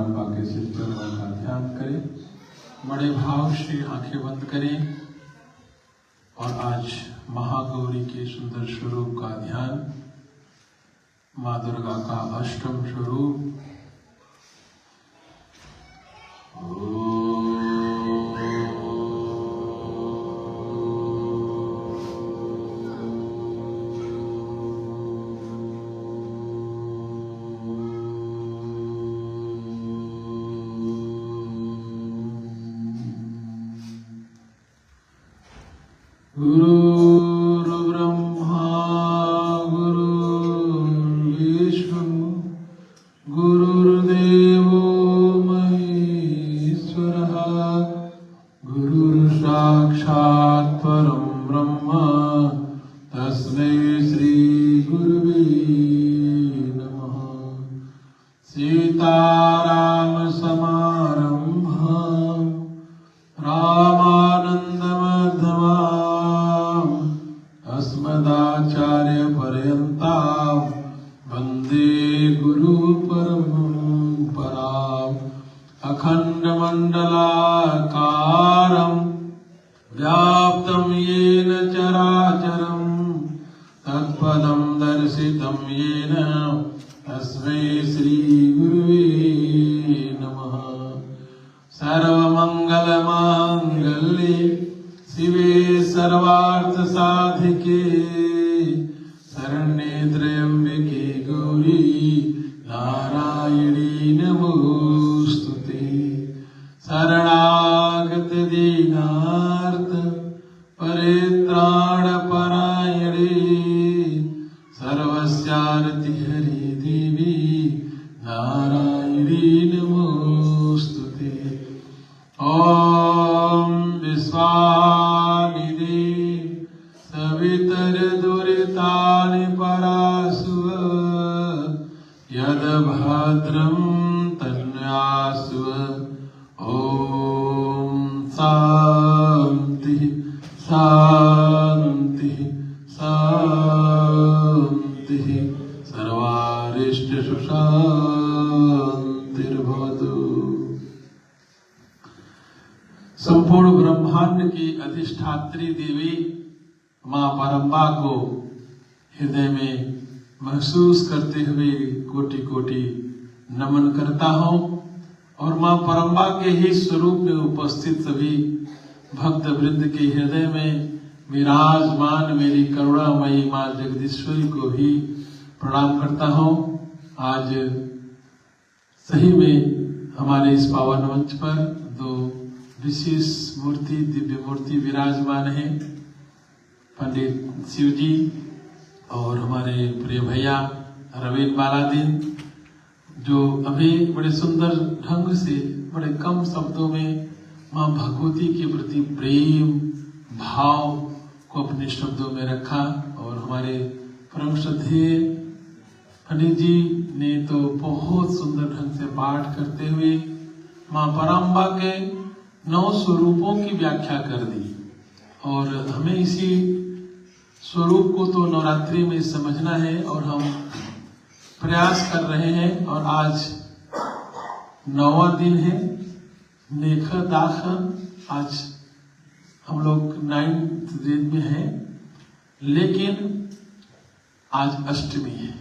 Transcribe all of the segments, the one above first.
परम्पा के सिर चरणों का ध्यान करें, बड़े भाव से आंखें बंद करें और आज महागौरी के सुंदर स्वरूप का ध्यान, माँ दुर्गा का अष्टम स्वरूप गुरुर्ब्रह्मा गुरुर्विष्णु गुरुर्देवो महेश्वरः गुरुर्साक्षात् परं ब्रह्म तस्मै श्री गुरुवे नमः। सीताराम समारम्भां रामानन्द मध्यमाम् अस्मदाचार्य पर्यन्तां वन्दे गुरु परम्पराम्। अखण्डमण्डलाकारं व्याप्तं येन चराचरं तत्पदं दर्शितं येन तस्मै श्री गुरुवे नमः। सर्वमङ्गलमाङ्गल्ये शिवे सर्वार्थसाधिके शरण्ये त्र्यम्बके गौरी नारायणी नमोस्तुते। शरणागत दीनार्थ परित्राणपरायणे सर्वस्यार्ति हरि देवी नारायणी नमोस्तुते। ॐ विश्वानिधि सवितरदुरितानि परासुव यद्भद्रं तन्यासुव। ॐ शान्ति शान्ति शान्ति सर्वारिष्ट सुशान्तिर्भवतु। संपूर्ण ब्रह्मांड की अधिष्ठात्री देवी माँ परम्बा को हृदय में महसूस करते हुए कोटि कोटि नमन करता हूँ और माँ परम्बा के ही स्वरूप में उपस्थित सभी भक्त वृंद के हृदय में विराजमान मेरी करुणामयी माँ जगदीश्वरी को भी प्रणाम करता हूँ। आज सही में हमारे इस पावन मंच पर दो विशेष मूर्ति, दिव्य मूर्ति विराजमान है। पंडित शिव जी और हमारे प्रिय भैया रवीन बालादीन, जो अभी बड़े सुंदर ढंग से बड़े कम शब्दों में माँ भगवती के प्रति प्रेम भाव को अपने शब्दों में रखा। और हमारे परम श्रद्धेय पंडित जी ने तो बहुत सुंदर ढंग से पाठ करते हुए माँ परम्बा के 9 स्वरूपों की व्याख्या कर दी और हमें इसी स्वरूप को तो नवरात्रि में समझना है और हम प्रयास कर रहे हैं। और आज 9वां दिन है, नेख दाख। आज हम लोग 9th दिन में हैं, लेकिन आज अष्टमी है।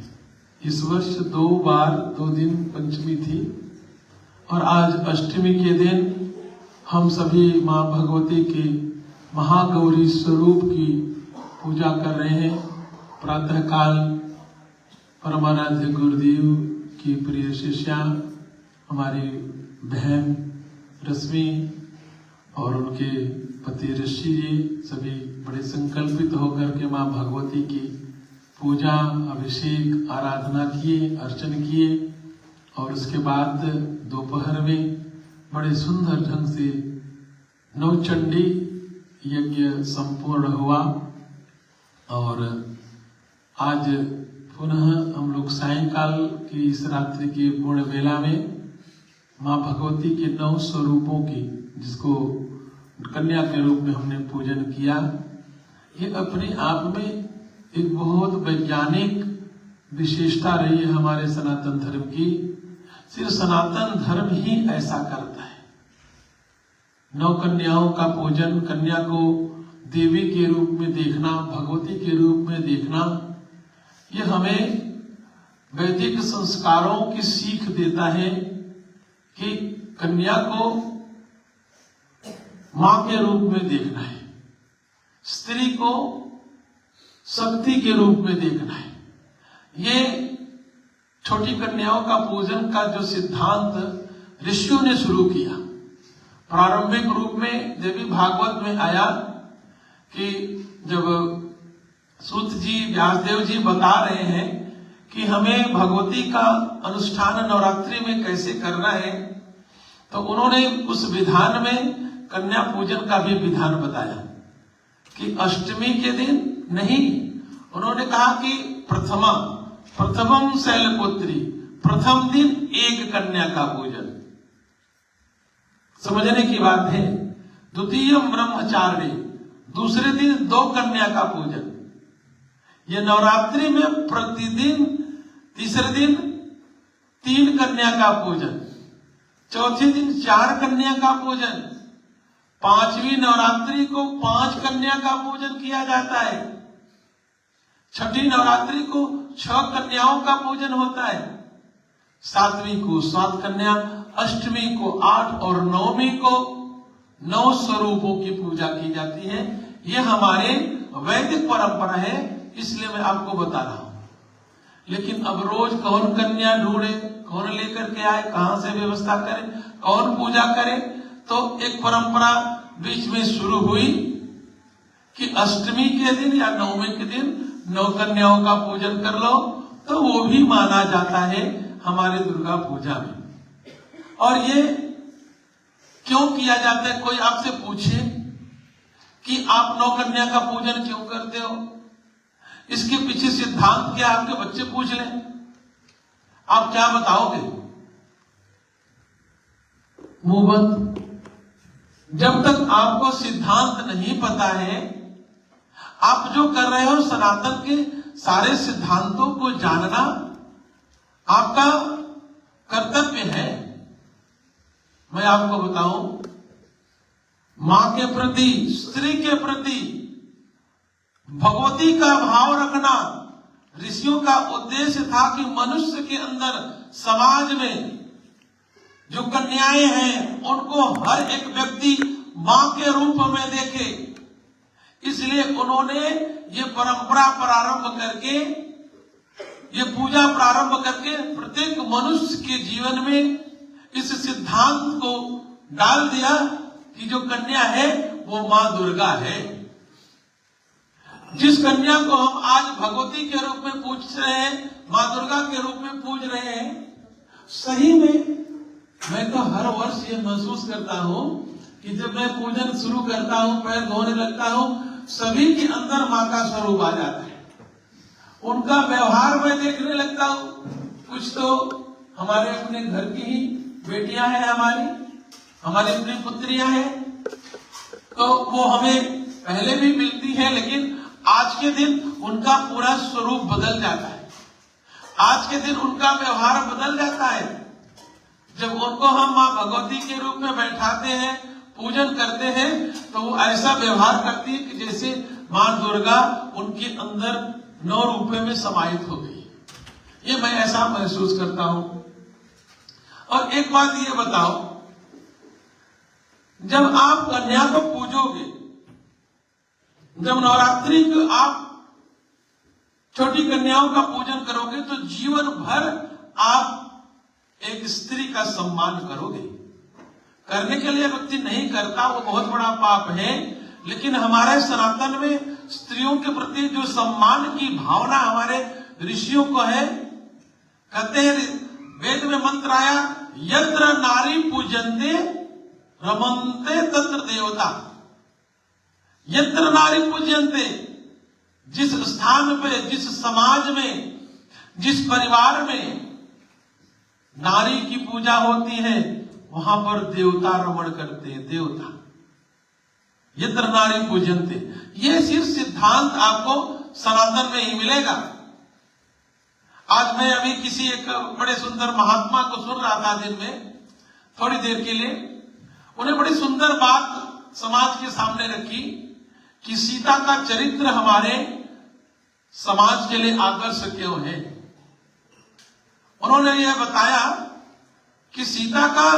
इस वर्ष 2 दिन पंचमी थी और आज अष्टमी के दिन हम सभी माँ भगवती के महागौरी स्वरूप की पूजा कर रहे हैं। प्रातःकाल परमाराध्य गुरुदेव की प्रिय शिष्या हमारी बहन रश्मि और उनके पति ऋषि जी सभी बड़े संकल्पित होकर के माँ भगवती की पूजा, अभिषेक, आराधना किए, अर्चन किए और उसके बाद दोपहर में बड़े सुंदर ढंग से नवचंडी यज्ञ संपूर्ण हुआ। और आज पुनः हम लोग सायंकाल की इस रात्रि की पूर्ण वेला में माँ भगवती के 9 स्वरूपों की, जिसको कन्या के रूप में हमने पूजन किया, ये अपने आप में एक बहुत वैज्ञानिक विशेषता रही है हमारे सनातन धर्म की सिर्फ सनातन धर्म ही ऐसा करता है। 9 कन्याओं का पूजन, कन्या को देवी के रूप में देखना, भगवती के रूप में देखना, यह हमें वैदिक संस्कारों की सीख देता है कि कन्या को मां के रूप में देखना है, स्त्री को शक्ति के रूप में देखना है। ये छोटी कन्याओं का पूजन का जो सिद्धांत ऋषियों ने शुरू किया, प्रारंभिक रूप में देवी भागवत में आया कि जब सूत जी, व्यासदेव जी बता रहे हैं कि हमें भगवती का अनुष्ठान नवरात्रि में कैसे करना है, तो उन्होंने उस विधान में कन्या पूजन का भी विधान बताया कि अष्टमी के दिन नहीं, उन्होंने कहा कि प्रथमम शैलपुत्री, प्रथम दिन एक कन्या का पूजन, समझने की बात है। द्वितीय ब्रह्मचारिणी, दूसरे दिन 2 कन्या का पूजन। ये नवरात्रि में प्रतिदिन तीसरे दिन 3 कन्या का पूजन, चौथे दिन 4 कन्या का पूजन, 5वीं नवरात्रि को 5 कन्या का पूजन किया जाता है, 6ठी नवरात्रि को 6 कन्याओं का पूजन होता है, 7वीं को 7 कन्या, अष्टमी को 8 और 9वीं को 9 स्वरूपों की पूजा की जाती है। ये हमारे वैदिक परंपरा है, इसलिए मैं आपको बता रहा हूं। लेकिन अब रोज कौन कन्या ढूंढे, कौन लेकर के आए, कहां से व्यवस्था करे, कौन पूजा करे, तो एक परंपरा बीच में शुरू हुई कि अष्टमी के दिन या 9वीं के दिन 9 कन्याओं का पूजन कर लो, तो वो भी माना जाता है हमारे दुर्गा पूजा में। और ये क्यों किया जाता है, कोई आपसे पूछे कि आप 9 कन्या का पूजन क्यों करते हो, इसके पीछे सिद्धांत क्या, आपके बच्चे पूछ लें, आप क्या बताओगे? मुंह बंद। जब तक आपको सिद्धांत नहीं पता है, आप जो कर रहे हो सनातन के सारे सिद्धांतों को जानना आपका कर्तव्य है। मैं आपको बताऊं, मां के प्रति, स्त्री के प्रति भगवती का भाव रखना ऋषियों का उद्देश्य था कि मनुष्य के अंदर, समाज में जो कन्याएं हैं उनको हर एक व्यक्ति मां के रूप में देखे। इसलिए उन्होंने ये परंपरा प्रारंभ करके, ये पूजा प्रारंभ करके प्रत्येक मनुष्य के जीवन में इस सिद्धांत को डाल दिया कि जो कन्या है वो मां दुर्गा है। जिस कन्या को हम आज भगवती के रूप में पूज रहे हैं, मां दुर्गा के रूप में पूज रहे हैं, सही में मैं तो हर वर्ष ये महसूस करता हूं कि जब मैं पूजन शुरू करता हूं, पैर धोने लगता हूं, सभी के अंदर मां का स्वरूप आ जाता है। उनका व्यवहार मैं देखने लगता हूं। कुछ तो हमारे अपने घर की ही बेटियां हैं, हमारी अपनी पुत्रियां हैं, तो वो हमें पहले भी मिलती है, लेकिन आज के दिन उनका पूरा स्वरूप बदल जाता है। आज के दिन उनका व्यवहार बदल जाता है। जब उनको हम मां भगवती के रूप में बैठाते हैं, पूजन करते हैं, तो वो ऐसा व्यवहार करती है कि जैसे मां दुर्गा उनके अंदर 9 रूपों में समाहित हो गई। ये मैं ऐसा महसूस करता हूं। और एक बात ये बताओ, जब आप कन्या को पूजोगे, जब नवरात्रि को आप छोटी कन्याओं का पूजन करोगे, तो जीवन भर आप एक स्त्री का सम्मान करोगे। करने के लिए व्यक्ति नहीं करता, वो बहुत बड़ा पाप है, लेकिन हमारे सनातन में स्त्रियों के प्रति जो सम्मान की भावना हमारे ऋषियों को है, कहते हैं वेद में मंत्र आया, यत्र नारी पूजन्ते रमन्ते तत्र देवता। यत्र नारी पूजन्ते, जिस स्थान पे, जिस समाज में, जिस परिवार में नारी की पूजा होती है, वहां पर देवता रमण करते हैं, देवता। यत्र नारी पूजन्ते, ये सिर्फ सिद्धांत आपको सनातन में ही मिलेगा। आज मैं अभी किसी एक बड़े सुंदर महात्मा को सुन रहा था दिन में, थोड़ी देर के लिए। उन्हें बड़ी सुंदर बात समाज के सामने रखी कि सीता का चरित्र हमारे समाज के लिए आदर्श क्यों है। उन्होंने यह बताया कि सीता का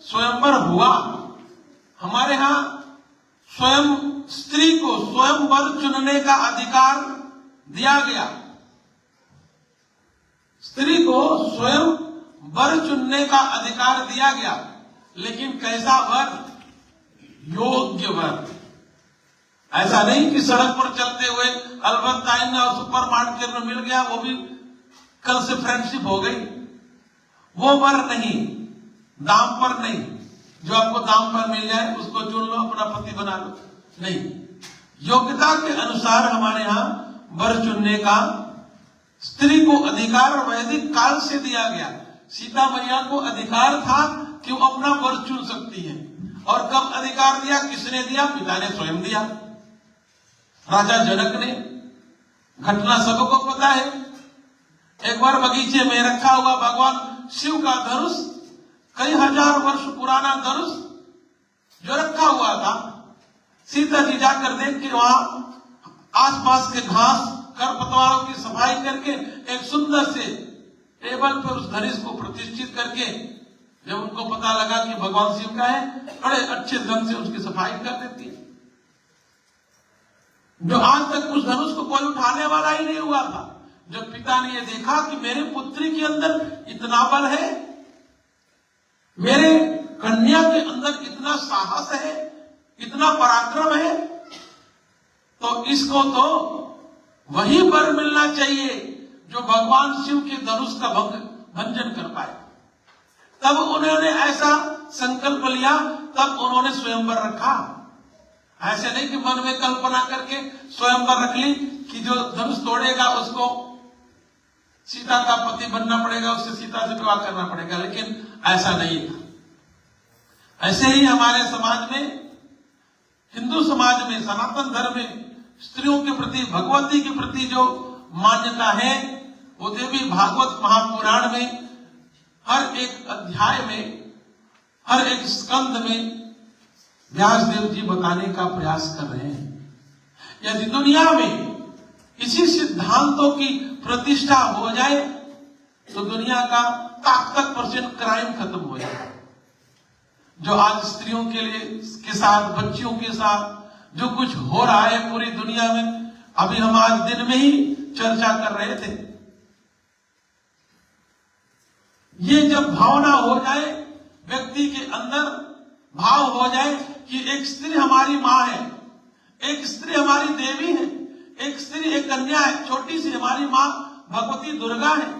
स्वयंवर हुआ। हमारे यहां स्वयं स्त्री को स्वयंवर चुनने का अधिकार दिया गया। स्त्री को स्वयं वर चुनने का अधिकार दिया गया, लेकिन कैसा वर? योग्य वर। ऐसा नहीं कि सड़क पर चलते हुए अल्बर्ट आइन और सुपर मार्केट में मिल गया, वो भी कल से फ्रेंडशिप हो गई। वो वर नहीं, दाम पर नहीं, जो आपको दाम पर मिल जाए उसको चुन लो, अपना पति बना लो, नहीं। योग्यता के अनुसार हमारे यहां वर चुनने का स्त्री को अधिकार वैदिक काल से दिया गया। सीता मैया को अधिकार था कि वो अपना वर चुन सकती है। और कब अधिकार दिया? किसने दिया? पिता ने स्वयं दिया, राजा जनक ने। घटना सबको पता है। एक बार बगीचे में रखा हुआ भगवान शिव का धनुष, कई हजार वर्ष पुराना धनुष जो रखा हुआ था, सीता जी जाकर देख के वहां आसपास के घास खरपतवारों की सफाई करके एक सुंदर से टेबल पर उस धनुष को प्रतिष्ठित करके, जब उनको पता लगा कि भगवान शिव का है, बड़े अच्छे ढंग से उसकी सफाई कर देती है। जो आज तक उस धनुष को कोई उठाने वाला ही नहीं हुआ था। जब पिता ने ये देखा कि मेरे पुत्री के अंदर इतना बल है, मेरे कन्या के अंदर इतना साहस है, इतना पराक्रम है, तो इसको तो वही वर मिलना चाहिए जो भगवान शिव के धनुष का भंजन कर पाए। तब उन्होंने ऐसा संकल्प लिया, तब उन्होंने स्वयंवर रखा। ऐसे नहीं कि मन में कल्पना करके स्वयंवर रख ली कि जो धनुष तोड़ेगा उसको सीता का पति बनना पड़ेगा, उससे सीता से विवाह करना पड़ेगा, लेकिन ऐसा नहीं था। ऐसे ही हमारे समाज में, हिंदू समाज में, सनातन धर्म में स्त्रियों के प्रति, भगवती के प्रति जो मान्यता है, वो देवी भागवत महापुराण में हर एक अध्याय में, हर एक स्कंद में व्यासदेव जी बताने का प्रयास कर रहे हैं। यदि दुनिया में इसी सिद्धांतों की प्रतिष्ठा हो जाए तो दुनिया का 71% क्राइम खत्म हो जाए। जो आज स्त्रियों के लिए, के साथ, बच्चियों के साथ जो कुछ हो रहा है पूरी दुनिया में, अभी हम आज दिन में ही चर्चा कर रहे थे। ये जब भावना हो जाए, व्यक्ति के अंदर भाव हो जाए कि एक स्त्री हमारी माँ है, एक स्त्री हमारी देवी है, एक स्त्री, एक कन्या है, छोटी सी हमारी माँ भगवती दुर्गा है।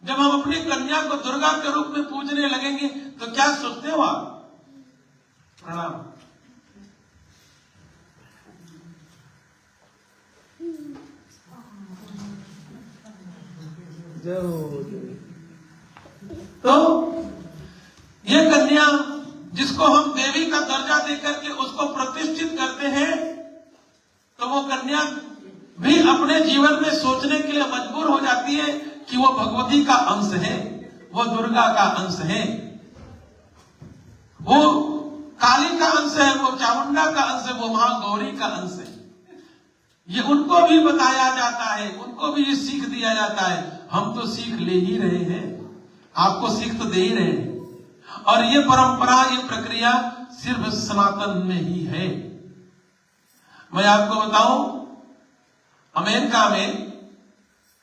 जब हम अपनी कन्या को दुर्गा के रूप में पूजने लगेंगे तो क्या सोचते हो आप? प्रणाम। तो ये कन्या जिसको हम देवी का दर्जा देकर के उसको प्रतिष्ठित करते हैं, तो वो कन्या भी अपने जीवन में सोचने के लिए मजबूर हो जाती है कि वो भगवती का अंश है, वो दुर्गा का अंश है, वो काली का अंश है, वो चामुंडा का अंश है, वो महागौरी का अंश है। ये उनको भी बताया जाता है, उनको भी ये सीख दिया जाता है। हम तो सीख ले ही रहे हैं, आपको सीख तो दे ही रहे हैं। और ये परंपरा, ये प्रक्रिया सिर्फ सनातन में ही है। मैं आपको बताऊं,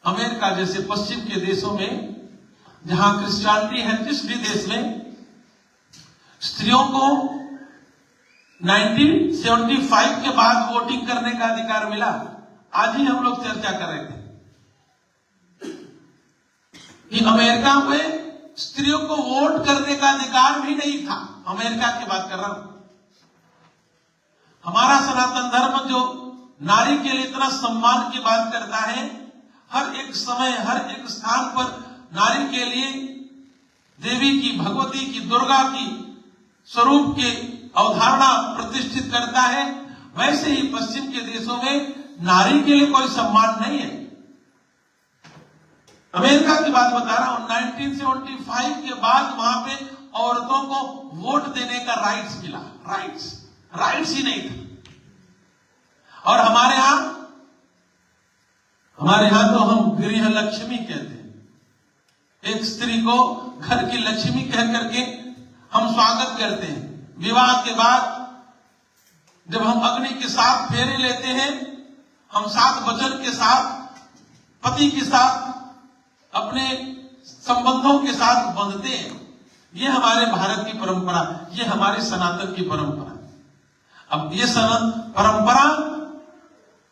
अमेरिका जैसे पश्चिम के देशों में, जहां क्रिश्चियनिटी है, जिस भी देश में स्त्रियों को 1975 के बाद वोटिंग करने का अधिकार मिला। आज ही हम लोग चर्चा कर रहे थे कि अमेरिका में स्त्रियों को वोट करने का अधिकार भी नहीं था। अमेरिका की बात कर रहा हूं। हमारा सनातन धर्म जो नारी के लिए इतना सम्मान की बात करता है, हर एक समय, हर एक स्थान पर नारी के लिए देवी की, भगवती की, दुर्गा की स्वरूप के अवधारणा प्रतिष्ठित करता है, वैसे ही पश्चिम के देशों में नारी के लिए कोई सम्मान नहीं है। अमेरिका की बात बता रहा हूं, 1975 के बाद वहां पे औरतों को वोट देने का राइट्स मिला। राइट्स ही नहीं था। और हमारे यहां तो हम गृह लक्ष्मी कहते हैं। एक स्त्री को घर की लक्ष्मी कह करके हम स्वागत करते हैं। विवाह के बाद जब हम अग्नि के साथ फेरे लेते हैं, हम सात वचन के साथ पति के साथ अपने संबंधों के साथ बंधते हैं। ये हमारे भारत की परंपरा, ये हमारी सनातन की परंपरा। अब ये परंपरा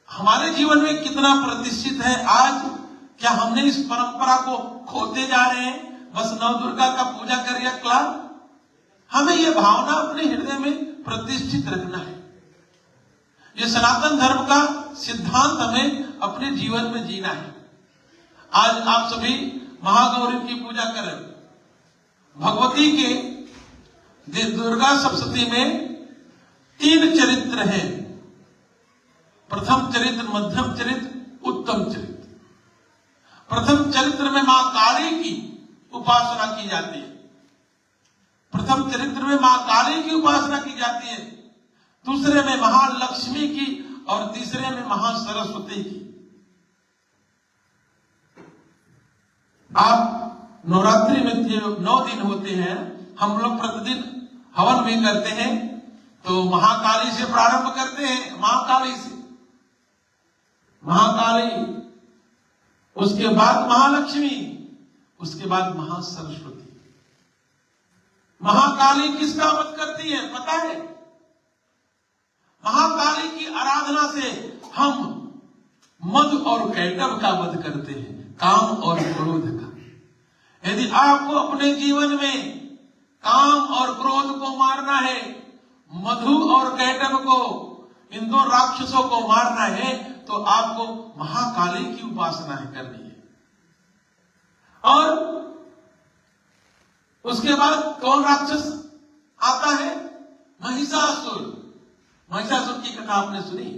हमारे जीवन में कितना प्रतिष्ठित है आज? क्या हमने इस परंपरा को खोते जा रहे हैं? बस नव दुर्गा का पूजा कर या क्लास? हमें ये भावना अपने हृदय में प्रतिष्ठित रखना है। ये सनातन धर्म का सिद्धांत हमें अपने जीवन में जीना है। आज आप सभी महागौरी की पूजा करें। भगवती के दुर्गा सप्तशती में 3 चरित्र हैं। प्रथम चरित्र, मध्यम चरित्र, उत्तम चरित्र। प्रथम चरित्र में मां काली की उपासना की जाती है। प्रथम चरित्र में मां काली की उपासना की जाती है, दूसरे में महालक्ष्मी की और तीसरे में महासरस्वती की। आप नवरात्रि में 9 दिन होते हैं, हम लोग प्रतिदिन हवन भी करते हैं। तो महाकाली से प्रारंभ करते हैं, महाकाली से, महाकाली, उसके बाद महालक्ष्मी, उसके बाद महासरस्वती। महाकाली किसका वध करती है पता है? महाकाली की आराधना से हम मद और कैटव का वध करते हैं, काम और क्रोध का। यदि आपको अपने जीवन में काम और क्रोध को मारना है, मधु और कैटव को, इन 2 राक्षसों को मारना है, तो आपको महाकाली की उपासना करनी है। और उसके बाद कौन राक्षस आता है? महिषासुर। महिषासुर की कथा आपने सुनी?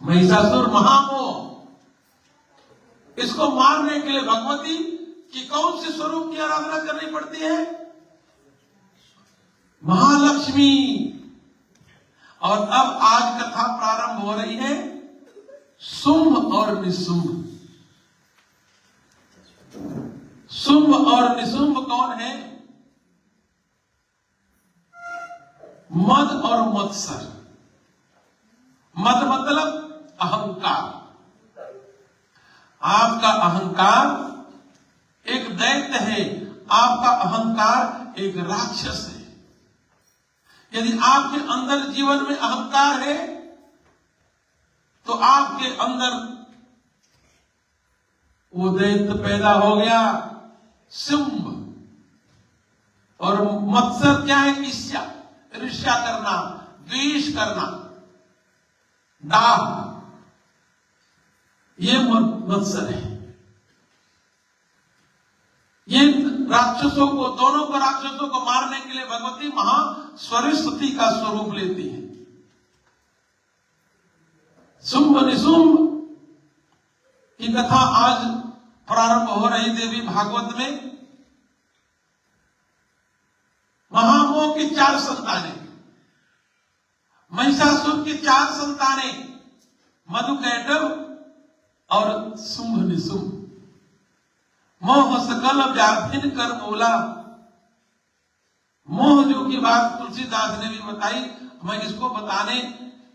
महिषासुर महामोह। इसको मारने के लिए भगवती की कौन से स्वरूप की आराधना करनी पड़ती है? महालक्ष्मी। और अब आज कथा प्रारंभ हो रही है शुंभ और निशुंभ। शुंभ और निशुंभ कौन है? मद और मत्सर। मद मतलब अहंकार। आपका अहंकार एक दैत्य है, आपका अहंकार एक राक्षस है। यदि आपके अंदर जीवन में अहंकार है तो आपके अंदर वो दैत्य पैदा हो गया, शुंभ। और मत्सर क्या है? ईर्ष्या करना, द्वेष करना, दाह, ये मत्सर है। ये राक्षसों को, दोनों को, राक्षसों को मारने के लिए भगवती महासरस्वती का स्वरूप लेती है। शुंभ निशुंभ की कथा आज प्रारंभ हो रही देवी भागवत में। महामोह की 4 संतानें, महिषासुर की 4 संतानें, मधु कैटव और शुंभ निशुंभ। मोह सकल व्याधिन कर बोला। मोह जो की बात तुलसीदास ने भी बताई, मैं इसको बताने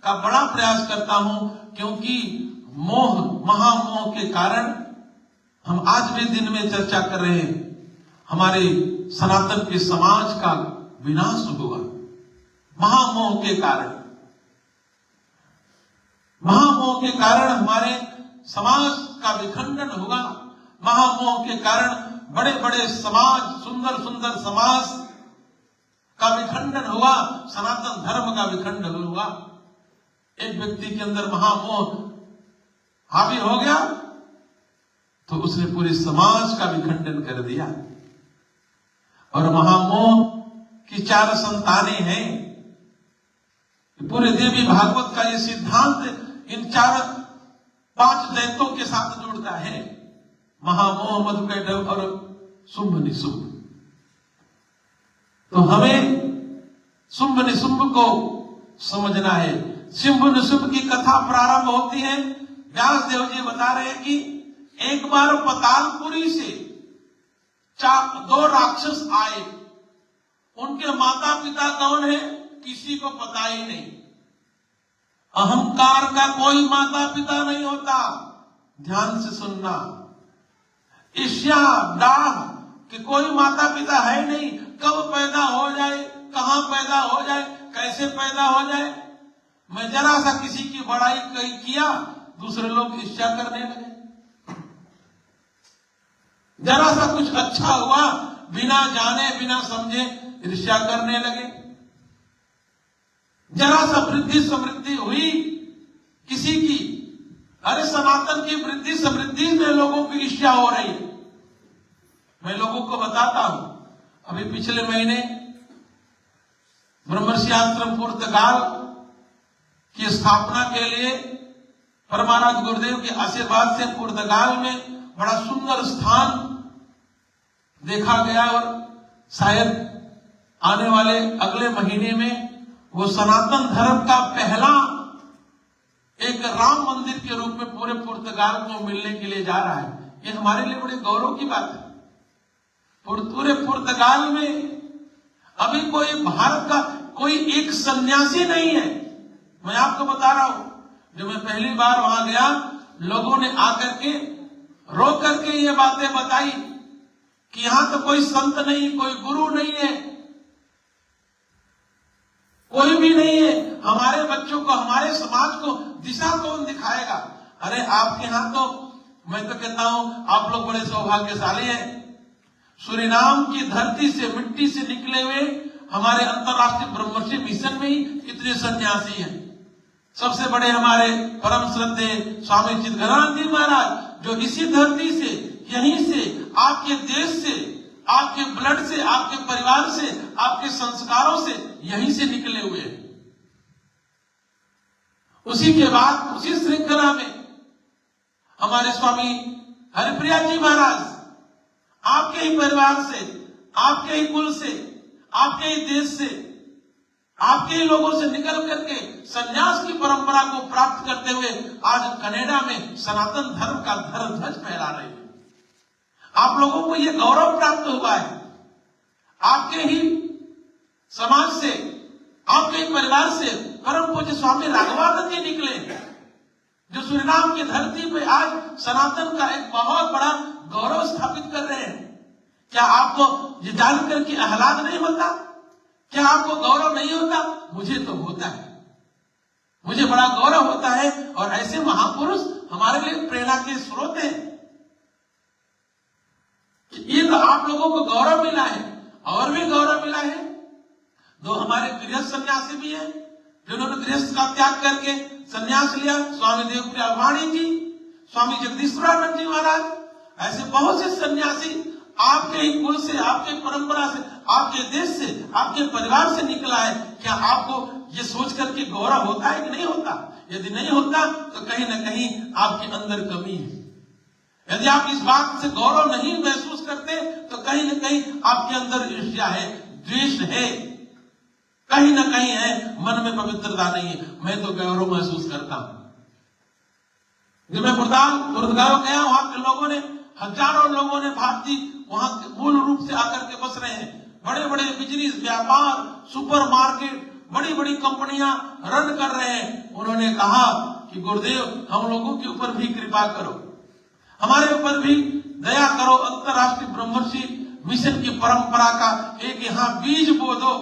का बड़ा प्रयास करता हूं, क्योंकि मोह, महामोह के कारण हम आज भी दिन में चर्चा कर रहे हैं। हमारे सनातन के समाज का विनाश हुआ महामोह के कारण। महामोह के कारण हमारे समाज का विखंडन हुआ। महामोह के कारण बड़े बड़े समाज, सुंदर सुंदर समाज का विखंडन हुआ, सनातन धर्म का विखंडन हुआ। एक व्यक्ति के अंदर महामोह हावी हो गया तो उसने पूरे समाज का विखंडन कर दिया। और महामोह की 4 संतानें हैं। पूरे देवी भागवत का ये सिद्धांत इन 4-5 दैत्यों के साथ जुड़ता है। महामोह मधुकैटभ और शुंभ निशुंभ। तो हमें शुंभ निशुंभ को समझना है। शुंभ निशुंभ की कथा प्रारंभ होती है, व्यास देव जी बता रहे हैं कि एक बार पतालपुरी से 2 राक्षस आए। उनके माता पिता कौन है किसी को पता ही नहीं। अहंकार का कोई माता पिता नहीं होता, ध्यान से सुनना। ईर्ष्या डाह कि कोई माता पिता है नहीं, कब पैदा हो जाए, कहां पैदा हो जाए, कैसे पैदा हो जाए। मैं जरा सा किसी की बड़ाई किया, दूसरे लोग ईर्ष्या करने लगे। जरा सा कुछ अच्छा हुआ, बिना जाने बिना समझे ईर्ष्या करने लगे। जरा सा वृद्धि समृद्धि हुई किसी की, अरे सनातन की वृद्धि समृद्धि में लोगों की ईर्ष्या हो रही है। मैं लोगों को बताता हूं, अभी पिछले महीने ब्रह्मर्षि आश्रम पुर्तगाल की स्थापना के लिए परमानंद गुरुदेव के आशीर्वाद से पुर्तगाल में बड़ा सुंदर स्थान देखा गया और शायद आने वाले अगले महीने में वो सनातन धर्म का पहला एक राम मंदिर के रूप में पूरे पुर्तगाल को मिलने के लिए जा रहा है। ये हमारे लिए बड़े गौरव की बात है। पूरे पुर्तगाल में अभी कोई भारत का कोई एक सन्यासी नहीं है। मैं आपको बता रहा हूं, जब मैं पहली बार वहां गया, लोगों ने आकर के रो करके ये बातें बताई कि यहां तो कोई संत नहीं, कोई गुरु नहीं है, कोई भी नहीं है। हमारे बच्चों को, हमारे समाज को दिशा कौन दिखाएगा। अरे आपके यहां तो, मैं तो कहता हूं आप लोग बड़े सौभाग्यशाली हैं। सूरीनाम की धरती से, मिट्टी से निकले हुए हमारे अंतर्राष्ट्रीय ब्रह्मर्षि मिशन में ही इतने सन्यासी हैं। सबसे बड़े हमारे परम श्रद्धेय स्वामी चिदघरानंद जी महाराज, जो इसी धरती से, यहीं से, आपके देश से, आपके ब्लड से, आपके परिवार से, आपके संस्कारों से, यहीं से निकले हुए हैं। उसी के बाद उसी श्रृंखला में हमारे स्वामी हरिप्रिया जी महाराज आपके ही परिवार से, आपके ही कुल से, आपके ही देश से, आपके ही लोगों से निकल करके संन्यास की परंपरा को प्राप्त करते हुए आज कनाडा में सनातन धर्म का ध्वज फहरा रहे हैं। आप लोगों को यह गौरव प्राप्त हुआ है। आपके ही समाज से, आपके ही परिवार से परम पूज्य स्वामी राघवानंद जी निकले, जो सूरीनाम की धरती पे आज सनातन का एक बहुत बड़ा गौरव स्थापित कर रहे हैं। क्या आपको ये जानकर के आह्लाद नहीं होता? क्या आपको गौरव नहीं होता? मुझे तो होता है, मुझे बड़ा गौरव होता है। और ऐसे महापुरुष हमारे लिए प्रेरणा के स्रोत हैं। ये तो आप लोगों को गौरव मिला है, और भी गौरव मिला है। 2 हमारे गृहस्थ सन्यासी भी हैं, जिन्होंने गृहस्थ का त्याग करके सन्यास लिया। स्वामी देवप्रिया वाणी जी, स्वामी जगदीश्वरानंद जी महाराज, ऐसे बहुत से सन्यासी आपके ही कुल से, आपके परंपरा से, आपके देश से, आपके परिवार से निकला है। क्या आपको ये सोच करके गौरव होता है कि नहीं होता? यदि नहीं होता तो कहीं ना कहीं आपके अंदर कमी है। यदि आप इस बात से गौरव नहीं महसूस करते तो कहीं ना कहीं आपके अंदर ईर्ष्या है, द्वेष है, कहीं ना कहीं है, मन में पवित्रता नहीं है। मैं तो गौरव महसूस करता हूं। जब मैं पुर्तगाल गया, वहां के लोगों ने, हजारों लोगों ने, भारतीय वहां मूल रूप से आकर के बस रहे हैं। बड़े बड़े बिजनेस, व्यापार, सुपरमार्केट, बड़ी बड़ी कंपनियां रन कर रहे हैं। उन्होंने कहा कि गुरुदेव हम लोगों के ऊपर भी कृपा करो, हमारे ऊपर भी दया करो, अंतर्राष्ट्रीय ब्रह्मर्षि मिशन की परंपरा का एक यहाँ बीज बो दो।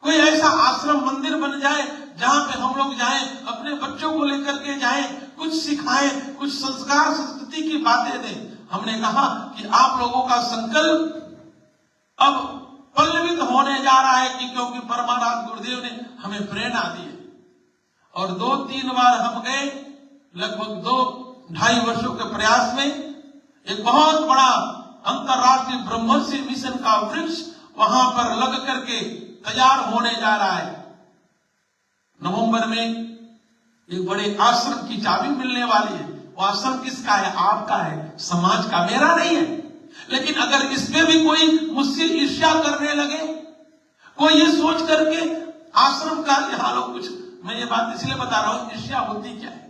कोई ऐसा आश्रम मंदिर बन जाए जहां पे हम लोग जाएं, अपने बच्चों को लेकर के जाएं, कुछ सिखाएं, कुछ संस्कार संस्कृति की बातें दें। हमने कहा कि आप लोगों का संकल्प अब पल्लवित होने जा रहा है कि क्योंकि परमानंद गुरुदेव ने हमें प्रेरणा दी है। और 2-3 बार हम गए, लगभग 2-2.5 वर्षों के प्रयास में एक बहुत बड़ा अंतर्राष्ट्रीय ब्रह्मर्षि मिशन का वृक्ष वहां पर लग करके तैयार होने जा रहा है। नवंबर में एक बड़े आश्रम की चाबी मिलने वाली है। वो आश्रम किसका है? आपका है, समाज का, मेरा नहीं है। लेकिन अगर इसमें भी कोई मुझसे ईर्ष्या करने लगे, कोई ये सोच करके आश्रम का, यहाँ लोग कुछ, मैं ये बात इसलिए बता रहा हूं, ईर्ष्या होती क्या है।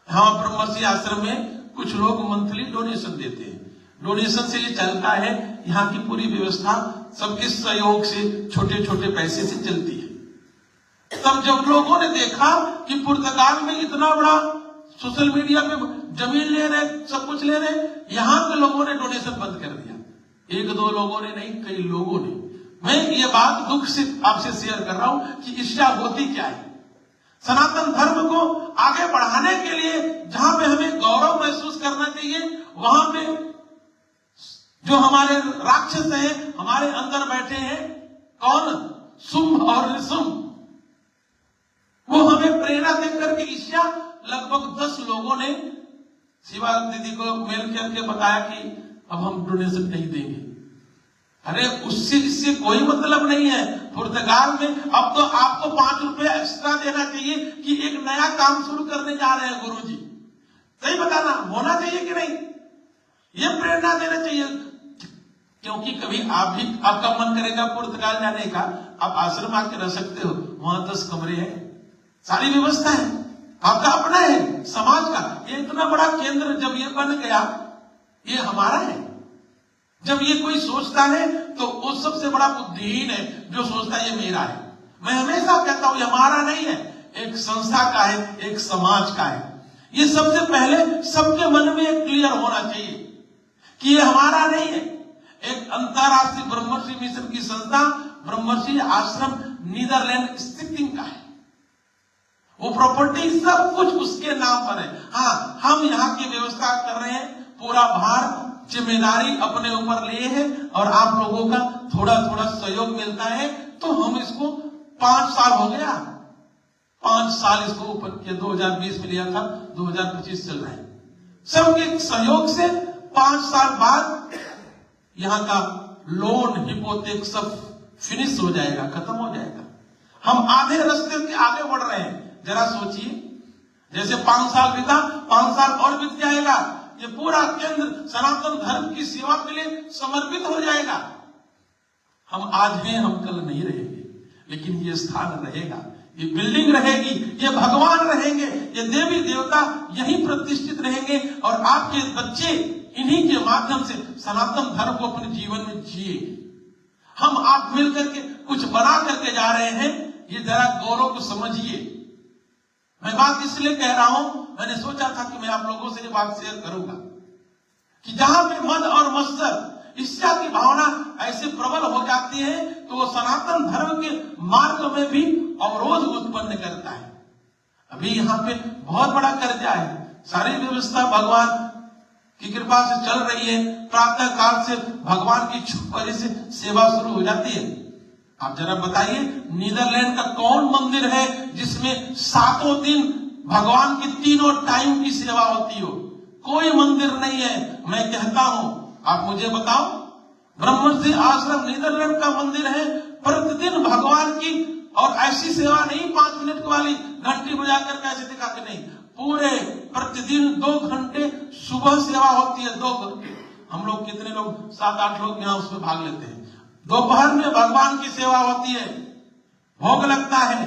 हाँ, ब्रह्मर्षि आश्रम में कुछ लोग मंथली डोनेशन देते हैं, डोनेशन से ये चलता है, यहाँ की पूरी व्यवस्था सबके सहयोग से, छोटे छोटे पैसे से चलती है। तब जब लोगों ने देखा कि पुर्तगाल में इतना बड़ा सोशल मीडिया पे जमीन ले रहे, सब कुछ ले रहे, यहाँ के लोगों ने डोनेशन बंद कर दिया। एक दो लोगों ने नहीं, कई लोगों ने। मैं ये बात दुख से आपसे शेयर कर रहा हूं कि ईर्ष्या होती क्या है। सनातन धर्म को आगे बढ़ाने के लिए जहां पे हमें गौरव महसूस करना चाहिए, वहां पे जो हमारे राक्षस हैं, हमारे अंदर बैठे हैं, कौन? शुंभ और निशुंभ, वो हमें प्रेरणा देकर के ईर्ष्या, लगभग 10 लोगों ने शिवा दीदी को मेल करके बताया कि अब हम डोनेशन नहीं देंगे। अरे उससे इससे कोई मतलब नहीं है। पुर्तगाल में अब तो आपको 5 रुपए एक्स्ट्रा देना चाहिए कि एक नया काम शुरू करने जा रहे हैं गुरुजी। सही बताना, होना चाहिए कि नहीं? ये प्रेरणा देना चाहिए, क्योंकि कभी आप भी, आपका मन करेगा पुर्तगाल जाने का, आप आश्रम आके रह सकते हो, वहां 10 कमरे हैं, सारी व्यवस्था है, आपका अपना है, समाज का। ये इतना बड़ा केंद्र जब ये बन गया, ये हमारा है। जब ये कोई सोचता है तो वो सबसे बड़ा बुद्धिहीन है जो सोचता है ये मेरा है। मैं हमेशा कहता हूं ये हमारा नहीं है, एक संस्था का है, एक समाज का है। ये सबसे पहले सबके मन में क्लियर होना चाहिए कि ये हमारा नहीं है। एक अंतरराष्ट्रीय ब्रह्मर्षि मिशन की संस्था ब्रह्मर्षि आश्रम नीदरलैंड स्थित का है, वो प्रॉपर्टी सब कुछ उसके नाम पर है। हाँ, हम यहाँ की व्यवस्था कर रहे हैं, पूरा भार जिम्मेदारी अपने ऊपर लिए है, और आप लोगों का थोड़ा थोड़ा सहयोग मिलता है। तो हम इसको 5 साल हो गया, 5 साल इसको ऊपर के 2020 में लिया था, 2025 चल रहा है। सबके सहयोग से 5 साल बाद यहाँ का लोन, हिपोथेक सब फिनिश हो जाएगा, खत्म हो जाएगा। हम आधे रास्ते के आगे बढ़ रहे हैं। जरा सोचिए, जैसे 5 साल बीता, 5 साल और बीत जाएगा, ये पूरा केंद्र सनातन धर्म की सेवा के लिए समर्पित हो जाएगा। हम आज हैं, हम कल नहीं रहेंगे, लेकिन ये स्थान रहेगा, ये बिल्डिंग रहेगी, ये भगवान रहेंगे, ये देवी देवता यहीं प्रतिष्ठित रहेंगे, और आपके बच्चे इन्हीं के माध्यम से सनातन धर्म को अपने जीवन में जिए। हम आप मिलकर के कुछ बना करके जा रहे हैं, ये जरा गौरव को समझिए। मैं बात इसलिए कह रहा हूं, मैंने सोचा था कि मैं आप लोगों से ये बात शेयर करूंगा कि जहां पे मद और मत्सर, ईर्ष्या की भावना ऐसे प्रबल हो जाती है, तो वो सनातन धर्म के मार्ग में भी अवरोध उत्पन्न करता है। अभी यहाँ पे बहुत बड़ा कर्जा है, सारी व्यवस्था भगवान की कृपा से चल रही है। प्रातः काल से भगवान की वजह से सेवा शुरू हो जाती है। आप जरा बताइए, नीदरलैंड का कौन मंदिर है जिसमें 7 दिन भगवान की 3 टाइम की सेवा होती हो? कोई मंदिर नहीं है। मैं कहता हूं, आप मुझे बताओ, ब्रह्मर्षि आश्रम नीदरलैंड का मंदिर है, प्रतिदिन भगवान की, और ऐसी सेवा नहीं 5 मिनट वाली, घंटी बजाकर कैसे दिखा के नहीं, पूरे प्रतिदिन 2 घंटे सुबह सेवा होती है, 2 घंटे। हम लोग कितने लोग, 7-8 लोग यहाँ उसमें भाग लेते हैं। दोपहर में भगवान की सेवा होती है, भोग लगता है,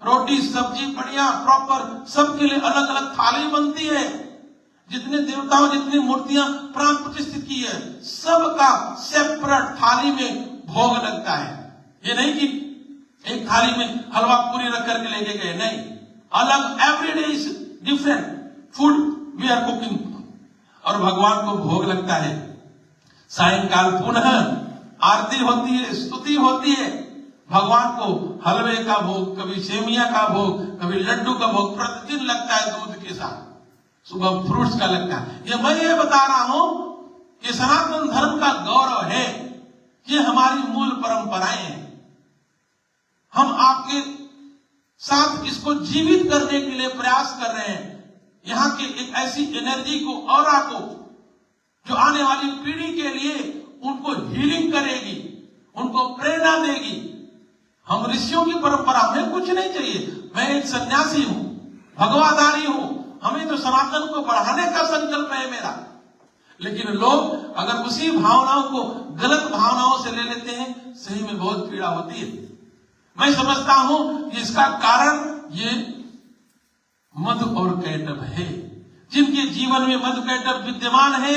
रोटी सब्जी बढ़िया प्रॉपर, सबके लिए अलग अलग थाली बनती है। जितने देवताओं, जितनी मूर्तियां प्राण प्रतिष्ठित की है, सबका सेपरेट थाली में भोग लगता है। ये नहीं कि एक थाली में हलवा पूरी रख करके लेके गए, नहीं, अलग, every day is different food we are cooking, और भगवान को भोग लगता है। सायंकाल पुनः आरती होती है, स्तुति होती है, भगवान को हलवे का भोग, कभी सेमिया का भोग, कभी लड्डू का भोग प्रतिदिन लगता है दूध के साथ, सुबह फ्रूट्स का लगता है। ये मैं ये बता रहा हूं कि सनातन धर्म का गौरव है, ये हमारी मूल परंपराएं हैं। हम आपके साथ इसको जीवित करने के लिए प्रयास कर रहे हैं। यहाँ की एक ऐसी एनर्जी को, ऑरा को, जो आने वाली पीढ़ी के लिए उनको हीलिंग करेगी, उनको प्रेरणा देगी। हम ऋषियों की परंपरा में कुछ नहीं चाहिए। मैं एक सन्यासी हूं, भगवाधारी हूं, हमें तो सनातन को बढ़ाने का संकल्प है मेरा। लेकिन लोग अगर उसी भावनाओं को गलत भावनाओं से ले लेते हैं, सही में बहुत पीड़ा होती है। मैं समझता हूं कि इसका कारण ये मधु और कैटभ है। जिनके जीवन में मधु कैटभ विद्यमान है,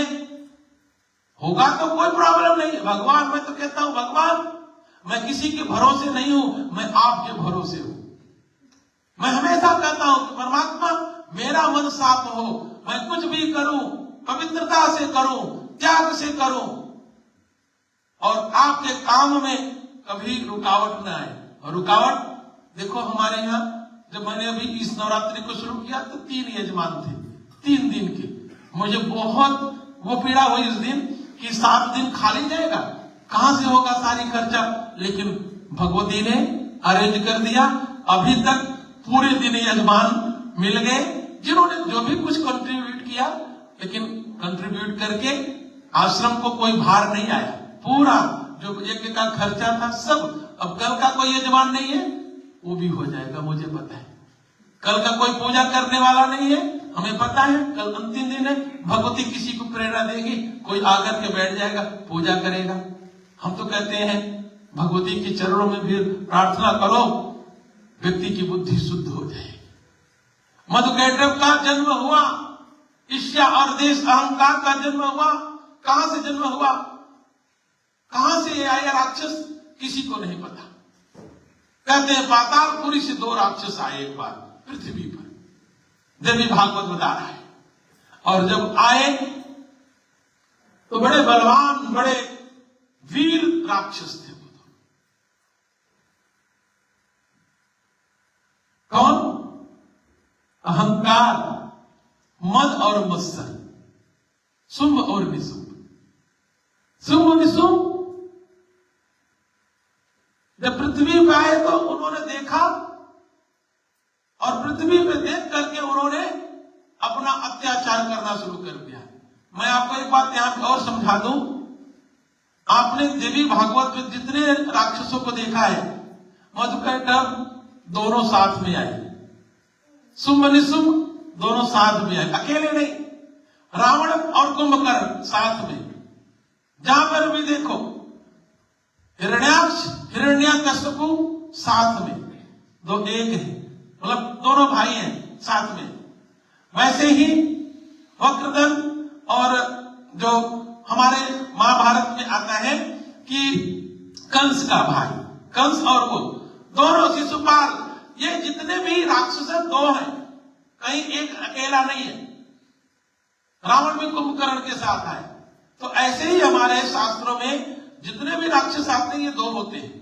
होगा तो कोई प्रॉब्लम नहीं। भगवान, मैं तो कहता हूं भगवान, मैं किसी के भरोसे नहीं हूं, मैं आपके भरोसे हूं। मैं हमेशा कहता हूं कि परमात्मा मेरा मन साफ हो, मैं कुछ भी करूं पवित्रता से करूं, त्याग से करूं, और आपके काम में कभी रुकावट न आए। और रुकावट देखो, हमारे यहाँ जब मैंने अभी इस नवरात्रि को शुरू किया तो 3 यजमान थे, 3 दिन के। मुझे बहुत वो पीड़ा हुई उस दिन कि 7 दिन खाली जाएगा, कहां से होगा सारी खर्चा। लेकिन भगवती ने अरेंज कर दिया। अभी तक पूरे दिन यजमान मिल गए, जिन्होंने जो भी कुछ कंट्रीब्यूट किया, लेकिन कंट्रीब्यूट करके आश्रम को कोई भार नहीं आया। पूरा जो यज्ञ का खर्चा था सब, अब कल का कोई यजमान नहीं है, वो भी हो जाएगा, मुझे पता है। कल का कोई पूजा करने वाला नहीं है, हमें पता है। कल अंतिम दिन है, भगवती किसी को प्रेरणा देगी, कोई आकर के बैठ जाएगा, पूजा करेगा। हम तो कहते हैं भगवती के चरणों में भी प्रार्थना करो, व्यक्ति की बुद्धि शुद्ध हो जाए। मधु कैटभ का जन्म हुआ, ईर्ष्या और देश अहंकार का जन्म हुआ। कहां से जन्म हुआ, कहां से आए राक्षस, किसी को नहीं पता। कहते हैं पातालपुरी से 2 राक्षस आए एक बार पृथ्वी पर, देवी भागवत बता रहा है। और जब आए तो बड़े बलवान, बड़े वीर राक्षस थे। वो कौन? अहंकार, मद और मत्सर, शुंभ और निशुंभ। शुंभ निशुंभ जब पृथ्वी पे आए तो उन्होंने देखा, और पृथ्वी पे देख करके उन्होंने अपना अत्याचार करना शुरू कर दिया। मैं आपको एक बात यहां पे और समझा दूं, आपने देवी भागवत में जितने राक्षसों को देखा है, मधु कैटभ दोनों साथ में आए, शुंभ निशुंभ दोनों साथ में आए, अकेले नहीं। रावण और कुंभकर्ण साथ में, जहां पर भी देखो हिरण्याक्ष हिरण्यकश्यपु साथ में, दो एक है, मतलब दोनों भाई हैं साथ में। वैसे ही वक्रदंड और जो हमारे महाभारत में आता है कि कंस का भाई, कंस और वो दोनों, शिशुपाल, ये जितने भी राक्षस हैं 2 हैं, कहीं एक अकेला नहीं है। रावण भी कुंभकर्ण के साथ आए। तो ऐसे ही हमारे शास्त्रों में जितने भी राक्षस आते हैं ये 2 होते हैं।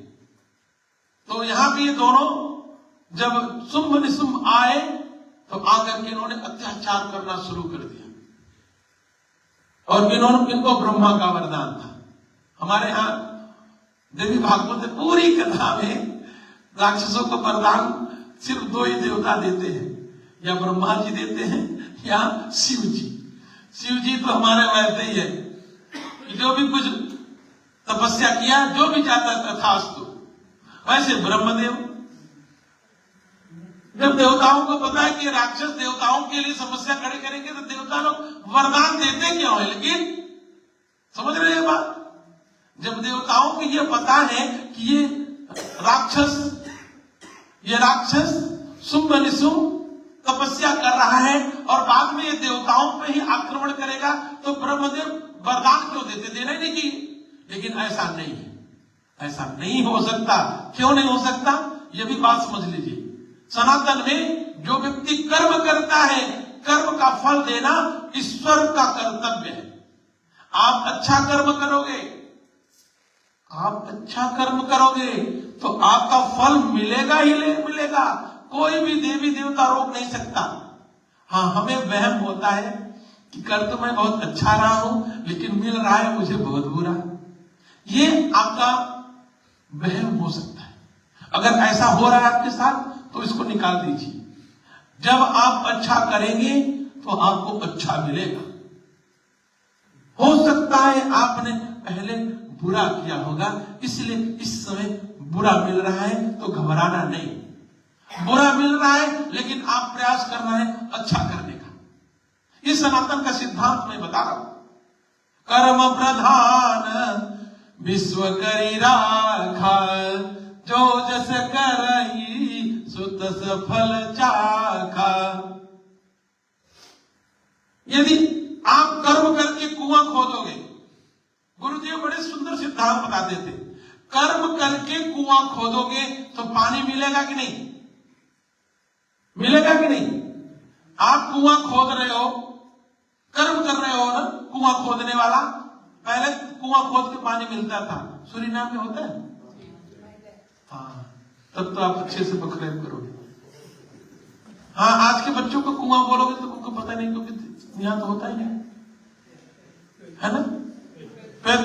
तो यहां भी ये दोनों जब शुंभ निशुंभ आए तो आकर के इन्होंने अत्याचार करना शुरू कर दिया, और इनको ब्रह्मा का वरदान था। हमारे यहाँ देवी भागवत पूरी कथा में राक्षसों को वरदान सिर्फ 2 ही देवता देते हैं, या ब्रह्मा जी देते हैं या शिव जी। शिव जी तो हमारे वैसे ही है कि जो भी कुछ तपस्या किया, जो भी चाहता तथास्तु। वैसे ब्रह्मदेव, जब देवताओं को पता है कि राक्षस देवताओं के लिए समस्या खड़ी करेंगे तो देवता लोग वरदान देते क्यों है? लेकिन समझ रहे हैं बात, जब देवताओं को ये पता है कि ये राक्षस शुंभ निशुंभ तपस्या कर रहा है और बाद में ये देवताओं पे ही आक्रमण करेगा, तो ब्रह्मदेव वरदान क्यों देते? देना ही नहीं चाहिए। लेकिन ऐसा नहीं है, ऐसा नहीं हो सकता। क्यों नहीं हो सकता? ये भी बात समझ लीजिए। सनातन में जो व्यक्ति कर्म करता है, कर्म का फल देना ईश्वर का कर्तव्य है। आप अच्छा कर्म करोगे, आप अच्छा कर्म करोगे तो आपका फल मिलेगा ही मिलेगा। कोई भी देवी देवता रोक नहीं सकता। हाँ, हमें वहम होता है कि कर तो मैं बहुत अच्छा रहा हूं, लेकिन मिल रहा है मुझे बहुत बुरा। ये आपका वहम हो सकता है। अगर ऐसा हो रहा है आपके साथ तो इसको निकाल दीजिए। जब आप अच्छा करेंगे तो आपको अच्छा मिलेगा। हो सकता है आपने पहले बुरा किया होगा, इसलिए इस समय बुरा मिल रहा है तो घबराना नहीं। बुरा मिल रहा है लेकिन आप प्रयास करना है अच्छा करने का। ये सनातन का सिद्धांत मैं बता रहा हूं। कर्म प्रधान विश्व करी राखा, जो जस करही सो तस फल चाखा। यदि आप कर्म करके कुआं खोदोगे, गुरुदेव बड़े सुंदर सिद्धांत बताते थे, कर्म करके कुआं खोदोगे तो पानी मिलेगा कि नहीं? मिलेगा कि नहीं? आप कुआं खोद रहे हो, कर्म कर रहे हो ना, कुआं खोदने वाला। पहले कुआं खोद के पानी मिलता था, सूरीनाम में होता है। हाँ, तब तो आप अच्छे से बखरेब करोगे। हाँ, आज के बच्चों को कुआं बोलोगे तो उनको पता नहीं, क्योंकि यहां तो होता ही नहीं है ना। फिर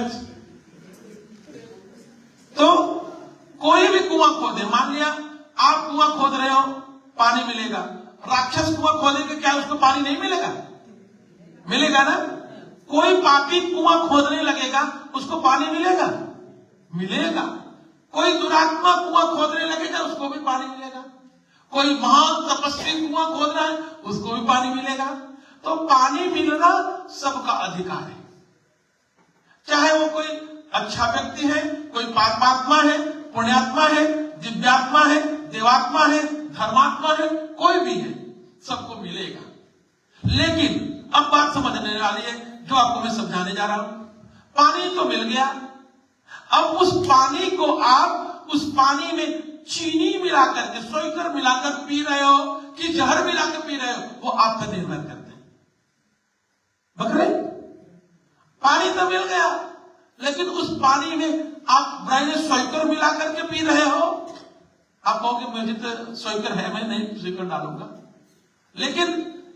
तो कोई भी कुआं खोदे, मान लिया आप कुआं खोद रहे हो, पानी मिलेगा। राक्षस कुआं खोदेंगे, क्या उसको पानी नहीं मिलेगा? मिलेगा ना। कोई पापी कुआं खोदने लगेगा, उसको पानी मिलेगा? मिलेगा। कोई दुरात्मा कुआं खोदने लगेगा, उसको भी पानी मिलेगा। कोई महान तपस्वी कुआं खोद रहा है, उसको भी पानी मिलेगा। तो पानी मिलना सबका अधिकार है, चाहे वो कोई अच्छा व्यक्ति है, कोई पापात्मा है, पुण्यात्मा है, दिव्यात्मा है, देवात्मा है, धर्मात्मा है, कोई भी है, सबको मिलेगा। लेकिन अब बात समझने वाली है, जो आपको मैं समझाने जा रहा हूं। पानी तो मिल गया, अब उस पानी को आप उस पानी में चीनी मिलाकर के, सोईकर मिलाकर पी रहे हो कि जहर मिलाकर पी रहे हो, वो आप पर निर्भर करते हैं। बकरे पानी तो मिल गया, लेकिन उस पानी में आप ब्राइने सोईकर मिलाकर के पी रहे हो। आप कहोगे मुझे तो सोईकर है, मैं नहीं सोईकर डालूंगा। लेकिन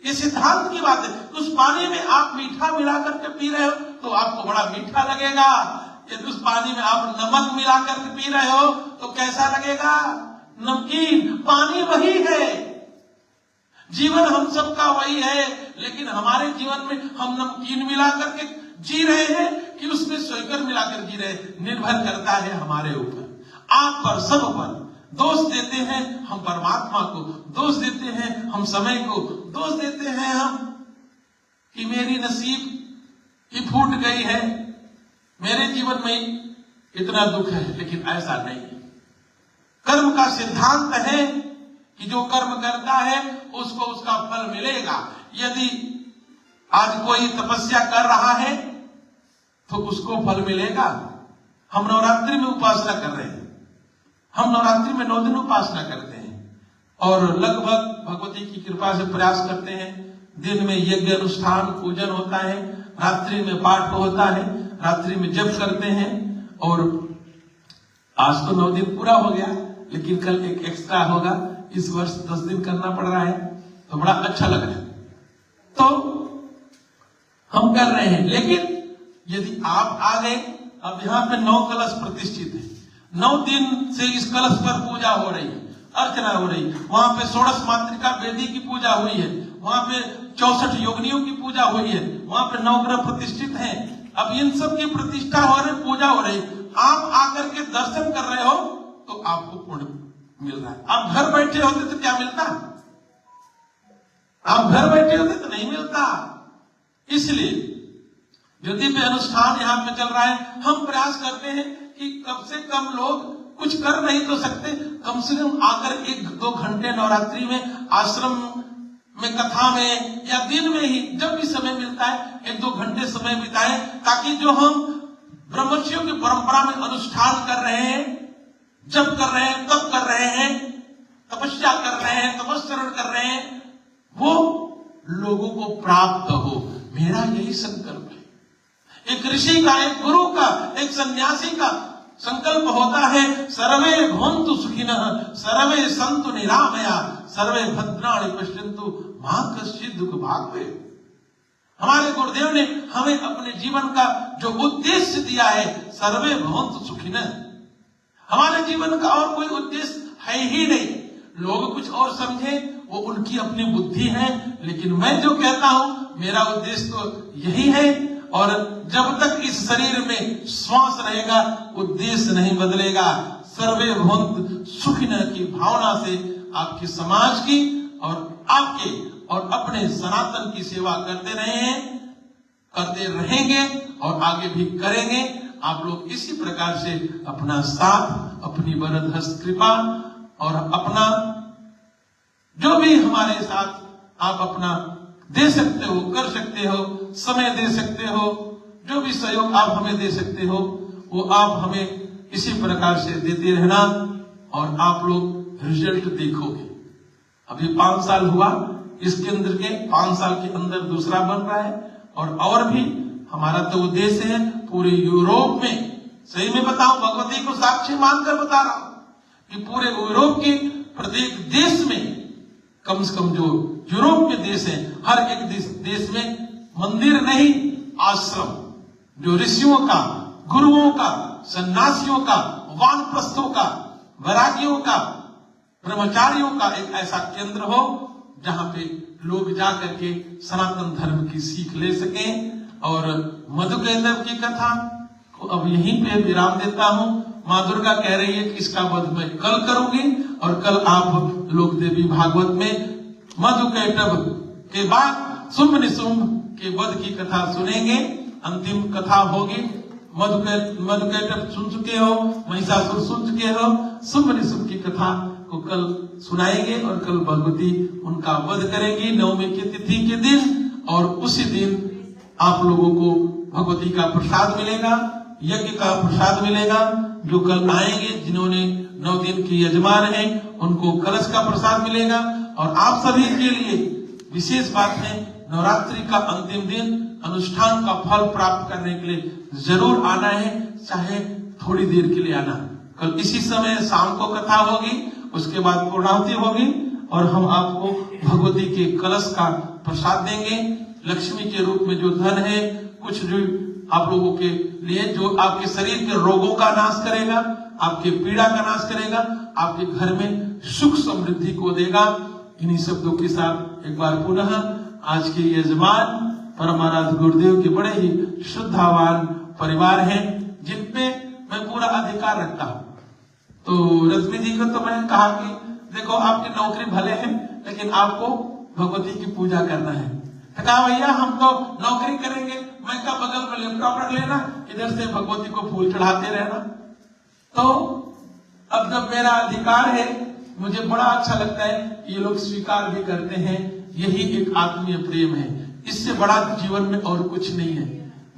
ये सिद्धांत की बात है, उस पानी में आप मीठा मिलाकर के पी रहे हो तो आपको बड़ा मीठा लगेगा। यदि उस पानी में आप नमक मिलाकर के पी रहे हो तो कैसा लगेगा? नमकीन। पानी वही है, जीवन हम सबका वही है, लेकिन हमारे जीवन में हम नमकीन मिलाकर के जी रहे हैं कि उसमें सोईकर मिलाकर जी रहे, निर्भर करता है हमारे ऊपर, आप पर, सब पर। दोष देते हैं हम परमात्मा को, दोष देते हैं हम समय को, दोष देते हैं हम कि मेरी नसीब ही फूट गई है, मेरे जीवन में इतना दुख है। लेकिन ऐसा नहीं है। कर्म का सिद्धांत है कि जो कर्म करता है उसको उसका फल मिलेगा। यदि आज कोई तपस्या कर रहा है तो उसको फल मिलेगा। हम नवरात्रि में उपासना कर रहे हैं, हम नवरात्रि में 9 दिन उपासना करते हैं और लगभग भगवती की कृपा से प्रयास करते हैं। दिन में यज्ञ अनुष्ठान पूजन होता है, रात्रि में पाठ होता है, रात्रि में जप करते हैं। और आज तो 9 दिन पूरा हो गया, लेकिन कल एक एक्स्ट्रा होगा। इस वर्ष 10 दिन करना पड़ रहा है, तो बड़ा अच्छा लग रहा है। तो हम कर रहे हैं। लेकिन यदि आप आ गए, अब यहाँ पे 9 कलश प्रतिष्ठित है, 9 दिन से इस कलश पर पूजा हो रही है, अर्चना हो रही है। वहां पे 16 मातृका वेदी की पूजा हुई है, वहां पे 64 योगिनियों की पूजा हुई है, वहां पे 9 ग्रह प्रतिष्ठित हैं। अब इन सब की प्रतिष्ठा हो रही, पूजा हो रही, आप आकर के दर्शन कर रहे हो तो आपको पुण्य मिल रहा है। आप घर बैठे होते तो क्या मिलता? आप घर बैठे होते तो नहीं मिलता। इसलिए जो दिव्य अनुष्ठान यहाँ पे चल रहा है, हम प्रयास करते हैं कि कम से कम लोग कुछ कर नहीं तो सकते, कम से कम आकर 1-2 घंटे नवरात्रि में आश्रम में, कथा में या दिन में ही जब भी समय मिलता है 1-2 घंटे समय बिताएं, ताकि जो हम ब्रह्मर्षियों की परंपरा में अनुष्ठान कर रहे हैं, जप कर रहे हैं, तप कर रहे हैं, तपस्या कर रहे हैं, तपस्चरण कर रहे हैं, वो लोगों को प्राप्त हो। मेरा यही संकल्प है। एक ऋषि का, एक गुरु का, एक सन्यासी का संकल्प होता है, सर्वे भवन्तु सुखिनः, सर्वे सन्तु निरामया, सर्वे भद्राणि पश्यन्तु मा कश्चित् दुःख भाग् भवेत्। हमारे गुरुदेव ने हमें अपने जीवन का जो उद्देश्य दिया है, सर्वे भवन्तु सुखिनः, हमारे जीवन का और कोई उद्देश्य है ही नहीं। लोग कुछ और समझे, वो उनकी अपनी बुद्धि है, लेकिन मैं जो कहता हूं, मेरा उद्देश्य तो यही है। और जब तक इस शरीर में श्वास रहेगा, उद्देश्य नहीं बदलेगा। सर्वे भवन्तु सुखिनः की भावना से आपके समाज की और आपके और अपने सनातन की सेवा करते रहे हैं, करते रहेंगे और आगे भी करेंगे। आप लोग इसी प्रकार से अपना साथ, अपनी वरद हस्त कृपा और अपना जो भी हमारे साथ आप अपना दे सकते हो, कर सकते हो, समय दे सकते हो, जो भी सहयोग आप हमें दे सकते हो वो आप हमें इसी प्रकार से देते रहना और आप लोग रिजल्ट देखोगे। अभी 5 साल हुआ, इस केंद्र के 5 साल के अंदर दूसरा बन रहा है और भी हमारा तो उद्देश्य है पूरे यूरोप में, सही में बताऊं, भगवती को साक्षी मानकर बता रहा हूं कि पूरे यूरोप के प्रत्येक देश में, कम से कम जो यूरोप के देश है, हर एक देश में मंदिर नहीं, आश्रम, जो ऋषियों का, गुरुओं का, सन्यासियों का, वानप्रस्थों का, वैरागियों का, ब्रह्मचारियों का एक ऐसा केंद्र हो जहां पे लोग जाकर के सनातन धर्म की सीख ले सकें। और मधुकैटभ की कथा को अब यहीं पे विराम देता हूं। माँ दुर्गा कह रही है कि इसका वध मैं कल करूंगी और कल आप लोग देवी भागवत में मधुकैटभ के बाद शुंभ निशुंभ के वध की कथा सुनेंगे। अंतिम कथा होगी। मधुकैटभ सुन चुके हो, महिषासुर सुन चुके हो, शुंभ निशुंभ की कथा को कल सुनाएंगे और कल भगवती उनका वध करेंगी 9वीं की तिथि के दिन। और उसी दिन आप लोगों को भगवती का प्रसाद मिलेगा, यज्ञ का प्रसाद मिलेगा। जो कल आएंगे, जिन्होंने 9 दिन की यजमान है, उनको कलश का प्रसाद मिलेगा। और आप सभी के लिए विशेष बात है, नवरात्रि का अंतिम दिन अनुष्ठान का फल प्राप्त करने के लिए जरूर आना है, चाहे थोड़ी देर के लिए आना। कल इसी समय शाम को कथा होगी, उसके बाद पूर्णाहुति होगी और हम आपको भगवती के कलश का प्रसाद देंगे। लक्ष्मी के रूप में जो धन है, कुछ जो आप लोगों के लिए, जो आपके शरीर के रोगों का नाश करेगा, आपके पीड़ा का नाश करेगा, आपके घर में सुख समृद्धि को देगा। इन्हीं शब्दों के साथ एक बार पुनः आज के यजमान परमाराध्य गुरुदेव के बड़े ही श्रद्धावान परिवार हैं, जिनपे मैं पूरा अधिकार रखता हूँ। तो रश्मि जी को तो मैंने कहा कि देखो आपकी नौकरी भले है, लेकिन आपको भगवती की पूजा करना है। तो कहा भैया हम तो नौकरी करेंगे, मैं क्या बगल में लैपटॉप रख लेना, इधर से भगवती को फूल चढ़ाते रहना। तो अब जब मेरा अधिकार है, मुझे बड़ा अच्छा लगता है, ये लोग स्वीकार भी करते हैं। यही एक आत्मीय प्रेम है, इससे बड़ा जीवन में और कुछ नहीं है।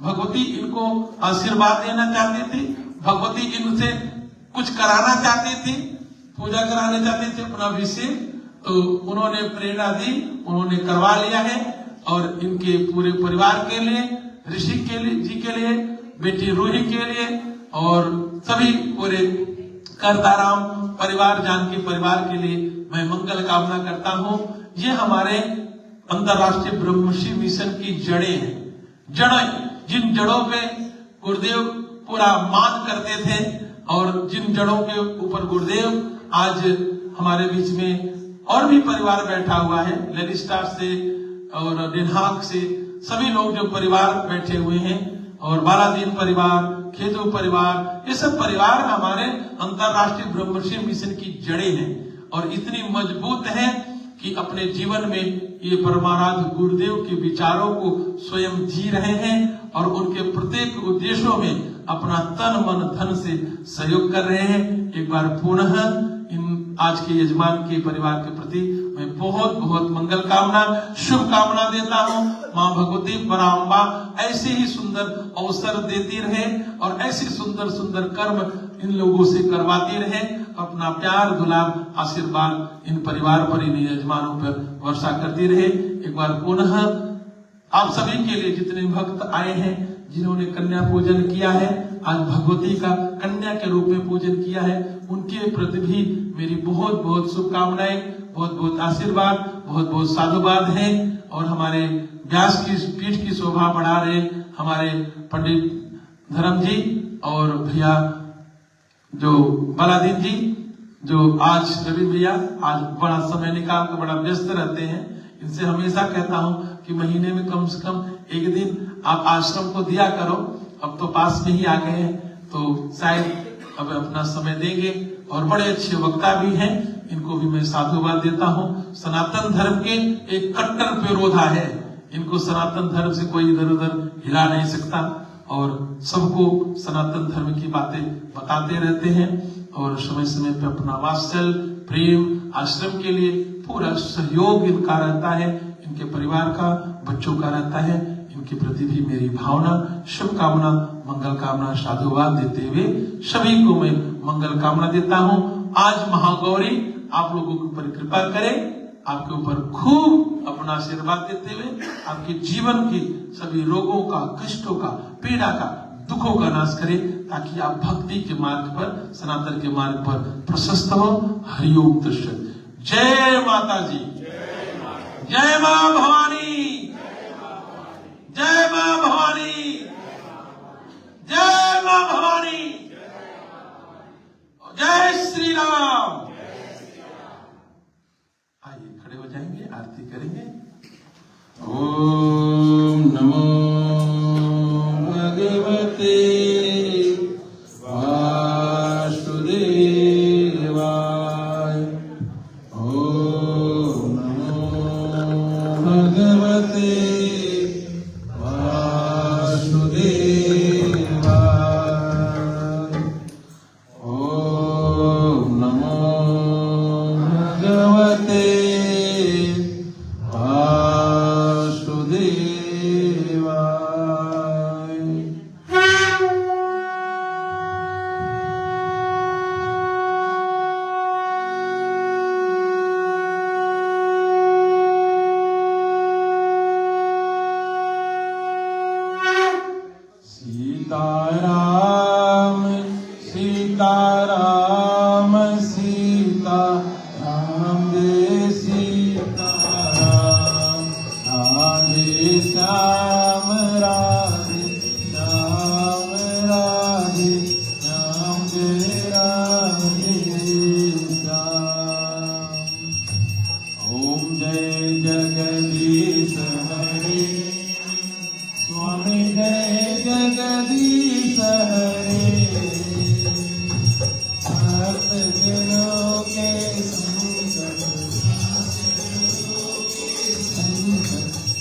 भगवती इनको आशीर्वाद देना चाहती थी, भगवती इनसे कुछ कराना चाहती थी, पूजा कराना चाहती थी अपना अभिषेक, तो उन्होंने प्रेरणा दी, उन्होंने करवा लिया है। और इनके पूरे परिवार के लिए, ऋषि के लिए, जी के लिए, बेटी रूही के लिए और सभी पूरे करताराम परिवार, जानकी परिवार के लिए मैं मंगल कामना करता हूँ। ये हमारे अंतर्राष्ट्रीय ब्रह्मश्री मिशन की जड़ें हैं, जड़ें, जिन जड़ों पे गुरुदेव पूरा मान करते थे और जिन जड़ों के ऊपर गुरुदेव आज हमारे बीच में और भी परिवार बैठा हुआ है, लेरिस्टार से और डेनहाक से सभी लोग जो परिवार बैठे हुए हैं, और बालादीन परिवार, खेदू परिवार, ये सब परिवार हमारे अंतर्राष्ट्रीय ब्रह्मश्री मिशन की जड़ें हैं और इतनी मजबूत है कि अपने जीवन में ये परमाराध्य गुरुदेव के विचारों को स्वयं जी रहे हैं और उनके प्रत्येक उद्देश्यों में अपना तन मन धन से सहयोग कर रहे हैं। एक बार पुनः इन आज के यजमान के परिवार के प्रति मैं बहुत बहुत मंगल कामना, शुभ कामना देता हूँ। माँ भगवती पराम्बा ऐसे ही सुंदर अवसर देती रहे और ऐसे सुंदर सुंदर कर्म इन लोगों से करवाती रहे। अपना प्यार, दुलार, आशीर्वाद इन परिवार पर, इन यजमानों पर वर्षा करती रहे। एक बार पुनः आप सभी के लिए, जितने भक्त आए हैं, जिन्होंने कन्या पूजन किया है, आज भगवती का कन्या के रूप में पूजन किया है, उनके प्रति भी मेरी बहुत बहुत शुभकामनाएं, बहुत बहुत आशीर्वाद, बहुत बहुत साधुवाद हैं। और हमारे व्यास की पीठ की शोभा बढ़ा रहे हमारे पंडित धर्म जी और भैया जो बालादीन जी, जो आज रवि भैया आज बड़ा समय निकाल कर बड़ा व्यस्त रहते हैं। इनसे हमेशा कहता हूं कि महीने में कम से कम एक दिन आप आश्रम को दिया करो। अब तो पास में ही आ गए हैं, तो शायद अब अपना समय देंगे और बड़े अच्छे वक्ता भी हैं। इनको भी मैं साधुवाद देता हूँ। सनातन धर्म के एक कट्टर विरोधा है, इनको सनातन धर्म से कोई इधर उधर हिला नहीं सकता और सबको सनातन धर्म की बातें बताते रहते हैं और समय समय पे अपना वात्सल्य प्रेम आश्रम के लिए पूरा सहयोग इनका रहता है, इनके परिवार का बच्चों का रहता है। इनके प्रति भी मेरी भावना शुभकामना मंगल कामना साधुवाद देते हुए सभी को मैं मंगल कामना देता हूँ। आज महागौरी आप लोगों के ऊपर कृपा करे, आपके ऊपर खूब अपना आशीर्वाद देते हुए आपके जीवन की सभी रोगों का कष्टों का पीड़ा का दुखों का नाश करे, ताकि आप भक्ति के मार्ग पर सनातन के मार्ग पर प्रशस्त हो। हरिओम दर्शन। जय माता जी, जय मां भवानी, जय मां भवानी, जय मां भवानी, जय श्री राम। आइए खड़े हो जाएंगे, आरती करेंगे। ओम नमो भगवते वासुदेवाय। ओम नमो भगवते सीताराम सीताराम सीताराम जय सीताराम। राधे श्याम राधे श्याम राधे श्याम जय राधे श्याम। ओम जय जगदीश हरे स्वामी जय जगदीश हरे। भक्त जनों के संकट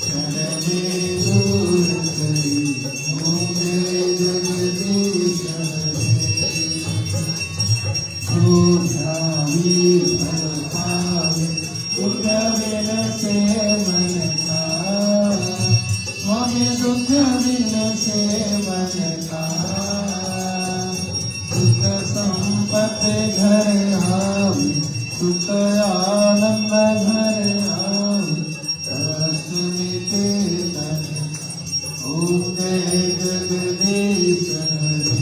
करने दूर करी। ओम जय जगदीश हरे। ध्यावी भरतावे दुख बिन से मन का। स्वामी दुख बिन से मन का। सुख संपत्ति घर आवे, सुख आनंद घर आवे, कष्ट मिटे तन। ओम जय जगदीश हरे।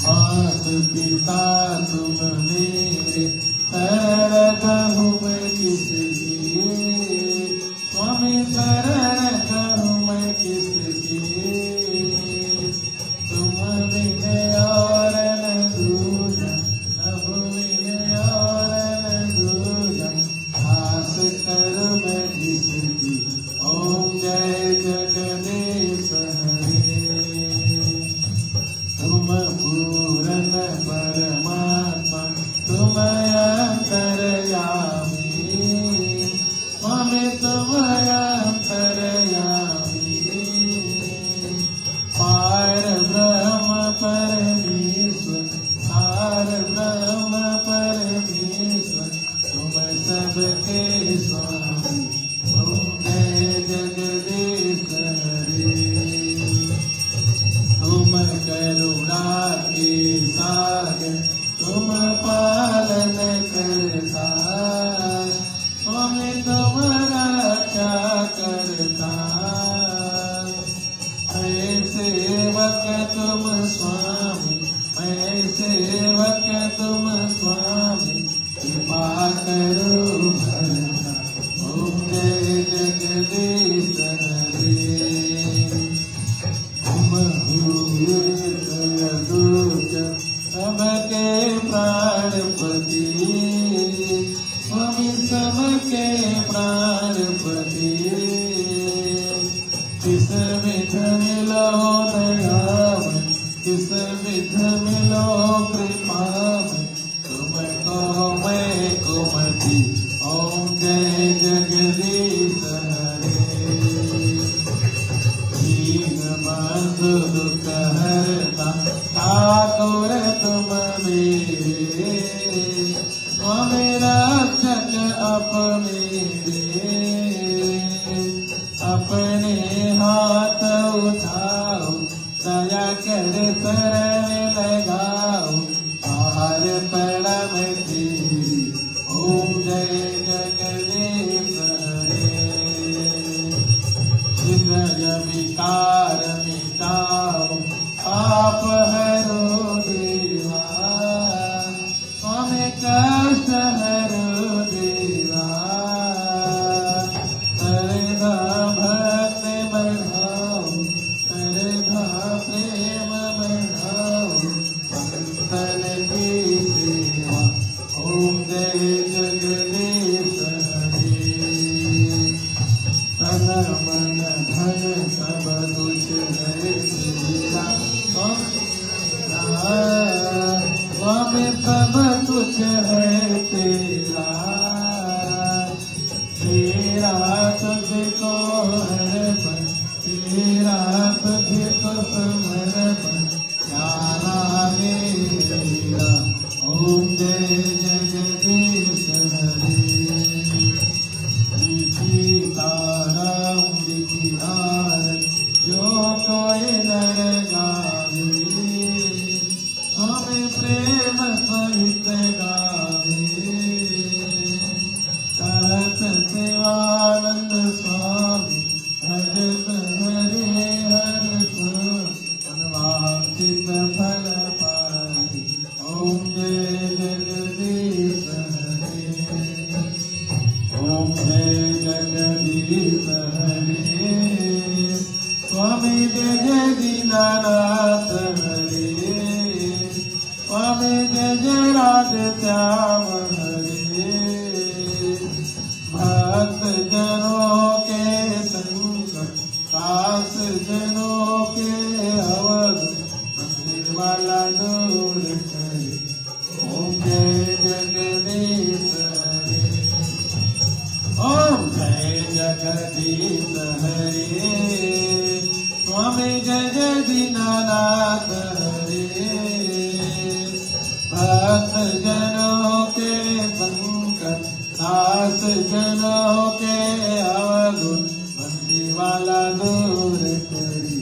मात पिता तुम मेरे, शरण कहूँ मैं किसकी। स्वामी शरण कहूँ मैं किसकी। तुम बिन और न दूजा, प्रभु बिन और न दूजा। आस करूँ मैं जिसकी। ओम जय जगदीश हरे। तुम पूर्ण परमात्मा, तुम अंतर्यामी। स्वामी तुम अंतर्यामी। पार ब्रह्म परमेश्वर, पार ब्रह्म परमेश्वर, तुम सबके स्वामी। ओम जय जगदीश हरे। तुम करुणा के सागर, तुम पालन करता। स्वामी तुम रक्षा करता। मैं सेवक तुम स्वामी, मैं सेवक तुम स्वामी। कृपा करो भरता। ओम जय जगदीश हरे। तुम हुए दयालुज सबके प्राणपति। स्वामी सबके प्राणपति। किस विध मिलो दयामय, किस विध मिलो कृपामय। तुमको की। ओम जय जगदीश हरे। दीन बंधु दुख हरता ठाकुर तुम मेरे। स्वामी रक्षक अपने अपने हाथ उठाओ दया कर शरण लगाओ हार परम तेरी। ओम जय जगदीश हरे। हृदय विकार मिटाओ पाप हरो देवा। स्वामी कष्ट हरो देवा। श्रद्धा भक्ति बढ़ाओ श्रद्धा प्रेम बढ़ाओ संतन की सेवा। ओम जय जगदीश हरे। तन मन धन सब कुछ है तेरा। स्वामी सब कुछ है तेरा। तेरा तुझको अर्पण तेरा तुझको समर्पण प्यारा मेरा। ओम जय जगदीश हरे। सीताराम दिखियार जो कोई नर गावे। स्वामी प्रेम सहित गावे। कहत शिवानंद स्वामी भजत हरे हर अनुवांछित फल पाए। ओम जय जगदीश हरे। ओम जय जगदीश हरे। स्वामी जय जय दीनानाथ हरे। स्वामी जय जय राधे श्याम हरे। भक्त जनों के संकट दास जनों के अवध मंदिर वाला दूर करे। ओम जय जगदीश हरे। ओम जय जगदीश हरे। स्वामी जय जय दीनानाथ हरे। भक्त जनों के संकट दास जनों के अवगुण बंदी वाला दूर करी।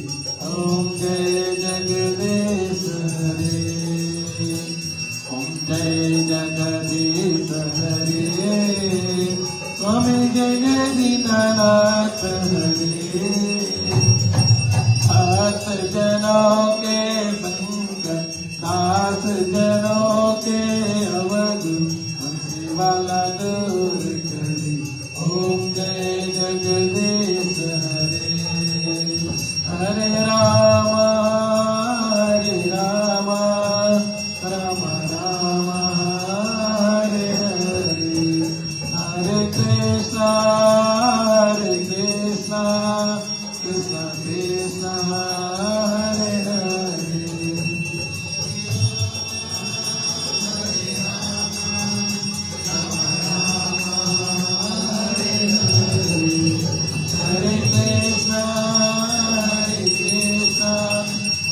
ओम जय जगदीश हरे। ओम जय जगदीश हरे। स्वामी जय जय दीनानाथ हरे। भक्त जनों के संकट दास जनों के अवगुण बंदी वाला दूर करी। ओम जय जगदीश हरे। हरे राम राम राम हरे हरे। हरे कृष्णा कृष्ण कृष्ण हरे हरे। हरे कृष्णा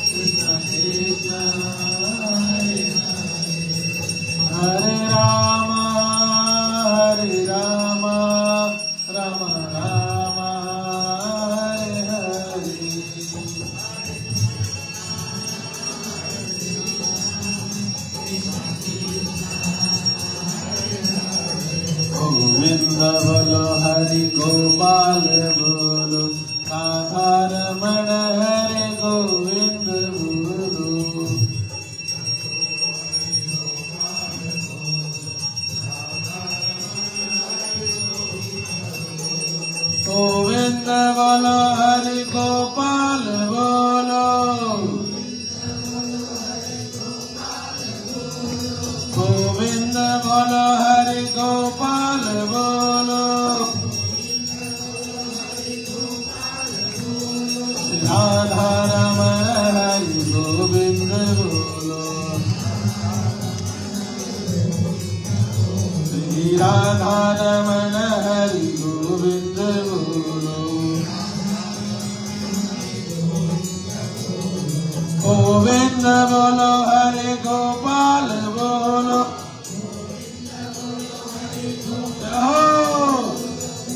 कृष्ण कृष्ण हरे हरे। हरे राम राम राम हरे हरे। गोविंद बोलो हरि गोपाल बोलो राधा रमण हरे गोविंद बोलो। गोविंद बोलो हरि गोपाल बोलो। गोविंद बोलो हरि गोपाल बोलो। राधा रमण हरि गोविंद बोलो। श्री राधा रमण हरि गोविंद बोलो, गोविंद बोलो हरे गोपाल बोलो,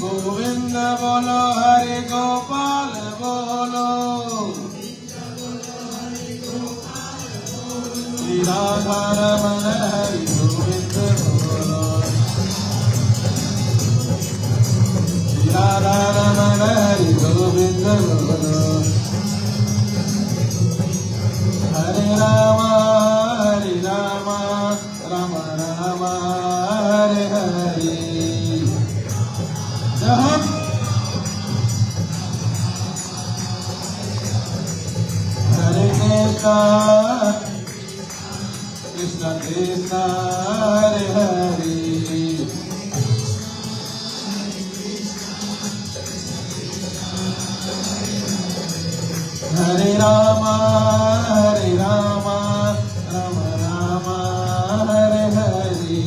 गोविंद बोलो हरे गोपाल बोलो, राधा रमण हरि गोविंद बोलो, राधा रमण हरि गोविंद बोलो, हरे राम राम राम हरे हरे। हरे कृष्ण कृष्ण हरे हरे, हरे राम राम राम हरे हरे।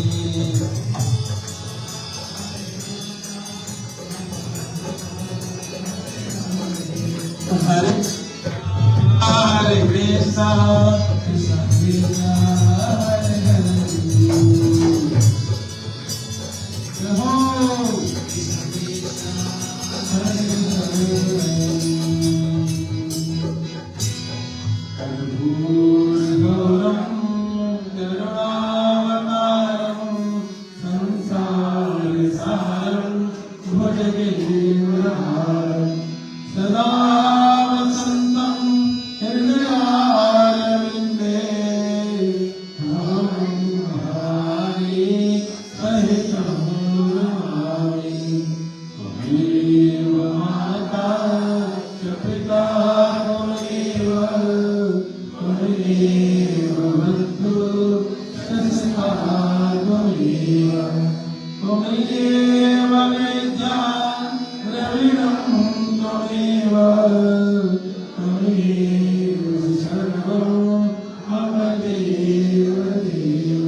हरे हरे कृष्ण कृष्ण कृष्ण हरे हरे, सदा वसन्तं हृदयारविन्दे, हरि सहितं नमामि। त्वमेव माता च पिता त्वमेव बन्धुः च सखा त्वमेव विद्या द्रविणं त्वमेव सर्वं मम देव देव।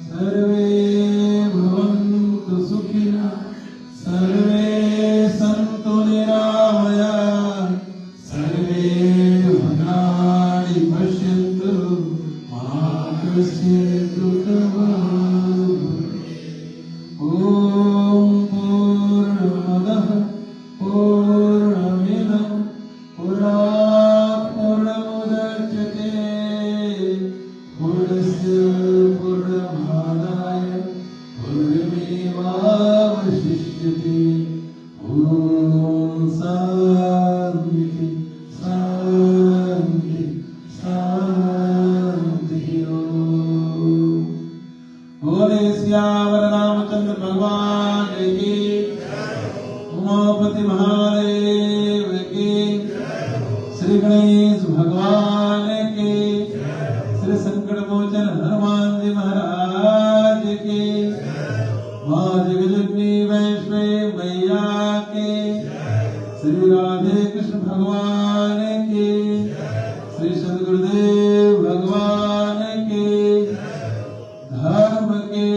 सर्वे भवन्तु सुखिनः, सर्वे सन्तु निरामयाः, सर्वे भद्राणि पश्यन्तु मा कश्चित् दुःखभाग्। ॐ पूर्णमदः पूर्णमिदं पूर्णात् पूर्णमुदच्यते, पूर्णस्य पूर्णमादाय पूर्णमेवावशिष्यते। ॐ शान्ति शान्ति शान्तिः। बोले सियावर रामचंद्र भगवान की, उमापति महादेव की, श्री गणेश भगवान की, श्री संकट मोचन हनुमान जी महाराज की, माँ जगजननी वैष्णवी मैया की, श्री राधे कृष्ण भगवान की, श्री सद्गुरुदेव भगवान की, धर्म के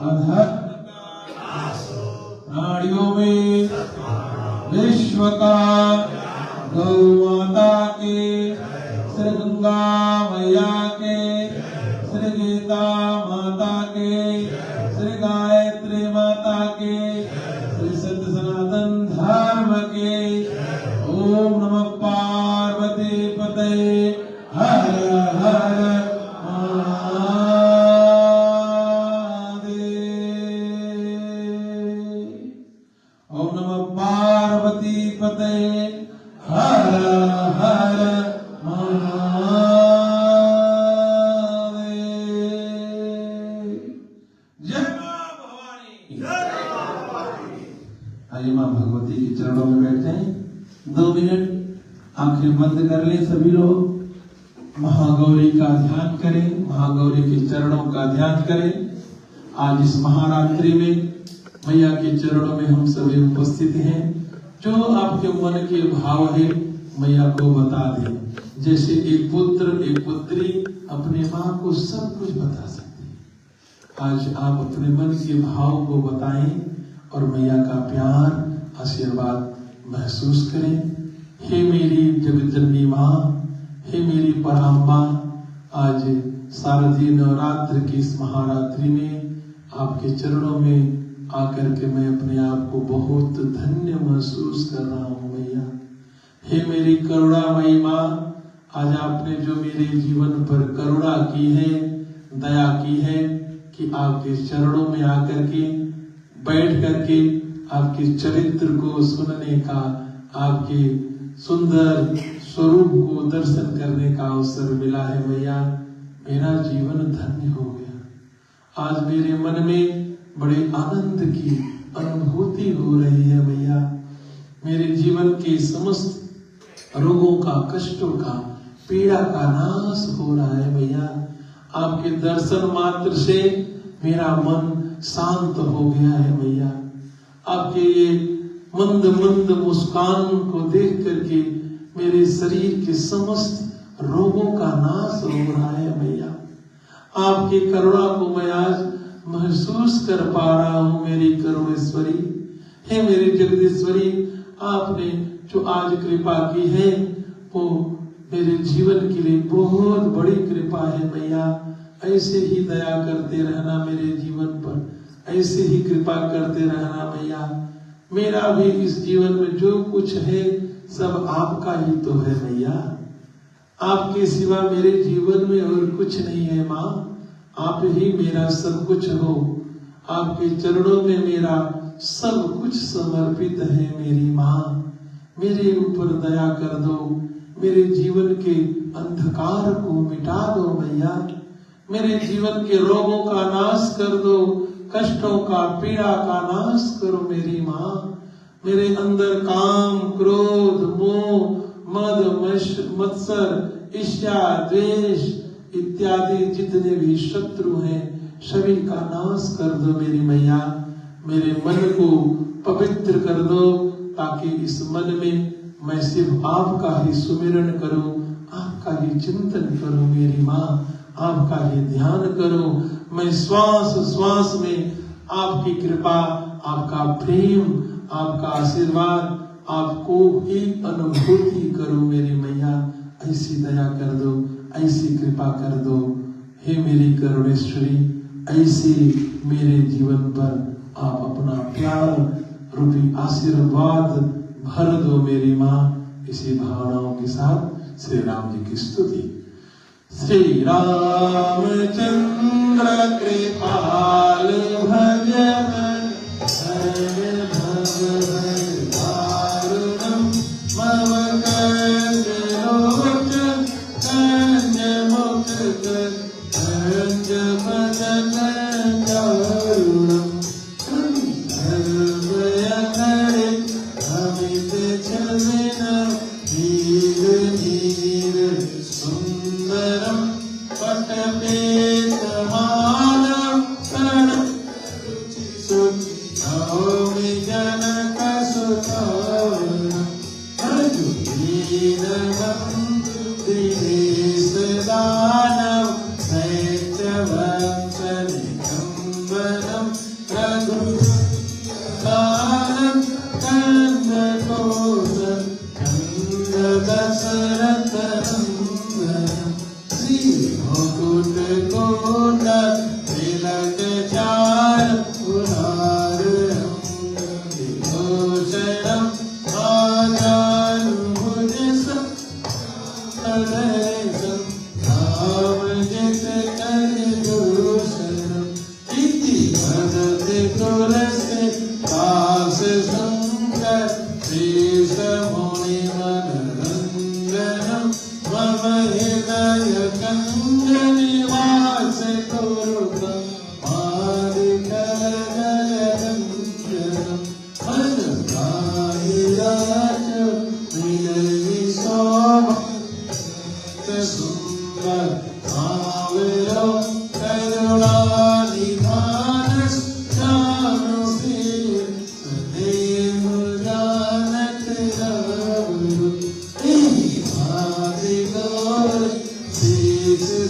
अधर्म प्राणियों में विश्व का, गौ माता के, श्री गंगा मैया के, श्री गीता माता के, श्री गायत्री माता के, श्री सत्य सनातन धर्म के। ओम नमः पार्वती पते हर हर ओम नमः पार्वती पते हर हर महादेव। जय मां भवानी। आइए मां भगवती के चरणों में बैठे, 2 मिनट आंखें बंद कर ले सभी लोग। महागौरी का ध्यान करें, महागौरी के चरणों का ध्यान करें। आज इस महारात्रि में मैया के चरणों में हम सभी उपस्थित हैं। जो आपके मन के भाव है मैया को बता दें। जैसे एक पुत्र एक पुत्री अपने माँ को सब कुछ बता सकते हैं। आज आप अपने मन के भाव को बताएं और मैया का प्यार आशीर्वाद महसूस करें। हे मेरी जगतजननी माँ, हे मेरी पराम्बा, आज शारदीय नवरात्र की इस महारात्रि में आपके चरणों में आकर के मैं अपने आप को बहुत धन्य महसूस कर रहा हूँ मैया। हे मेरी करुणामयी माँ, आज आपने जो मेरे जीवन पर करुणा की है, दया की है कि आपके चरणों में आकर के बैठ करके आपके चरित्र को सुनने का, आपके सुंदर स्वरूप को दर्शन करने का अवसर मिला है मैया। मेरा जीवन धन्य हो गया। आज मेरे मन में बड़े आनंद की अनुभूति हो रही है मैया। मेरे जीवन के समस्त रोगों का, कष्टों का, पीड़ा का नाश हो रहा है मैया। आपके दर्शन मात्र से मेरा मन शांत हो गया है मैया। आपके ये मंद मंद मुस्कान को देख करके मेरे शरीर के समस्त रोगों का नाश हो रहा है मैया। आपकी करुणा को मैं आज महसूस कर पा रहा हूँ मेरी करुणेश्वरी। हे मेरी जगदीश्वरी, आपने जो आज कृपा की है वो मेरे जीवन के लिए बहुत बड़ी कृपा है मैया। ऐसे ही दया करते रहना मेरे जीवन पर, ऐसे ही कृपा करते रहना मैया। मेरा भी इस जीवन में जो कुछ है सब आपका ही तो है मैया। आपके सिवा मेरे जीवन में और कुछ नहीं है माँ। आप ही मेरा सब कुछ हो। आपके चरणों में मेरा सब कुछ समर्पित है मेरी माँ। मेरे ऊपर दया कर दो, मेरे जीवन के अंधकार को मिटा दो मैया। मेरे जीवन के रोगों का नाश कर दो, कष्टों का, पीड़ा का नाश करो मेरी माँ। मेरे अंदर काम, क्रोध, मोह, मद, मत्सर, ईर्ष्या, द्वेष इत्यादि जितने भी शत्रु हैं सभी का नाश कर दो मेरी मैया। मेरे मन को पवित्र कर दो ताकि इस मन में मैं सिर्फ आपका ही सुमिरन करूं, आपका ही चिंतन करूं मेरी माँ, आपका ही ध्यान करूं। मैं श्वास श्वास में आपकी कृपा, आपका प्रेम, आपका आशीर्वाद, आपको ही अनुभूति करूं मेरी मैया। ऐसी दया कर दो, ऐसी कृपा कर दो हे मेरी करुणेश्वरी। ऐसे मेरे जीवन पर आप अपना प्यार रूपी आशीर्वाद भर दो मेरी माँ। इसी भावनाओं के साथ श्री राम जी की स्तुति। श्री रामचंद्र कृपाल भजन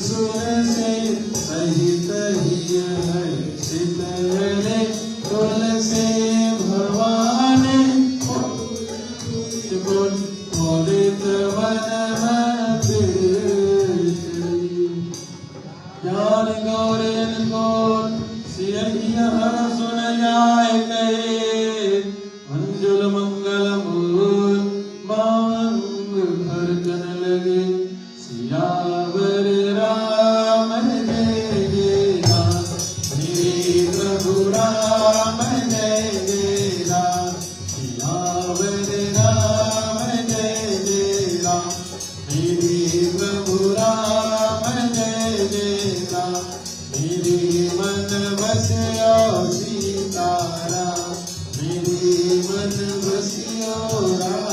सुर से सहित ही है। और इनको सियहिया सुन जाए कहे मंजुल मंगल मूल मांग भर कन लगे सियावर राम जय जय राम मेरे प्रभु राम जय जय राम सियावर राम जय जय राम मेरे प्रभु राम जय जय राम मेरे मन बसियो सीताराम मेरे मन बसियो राम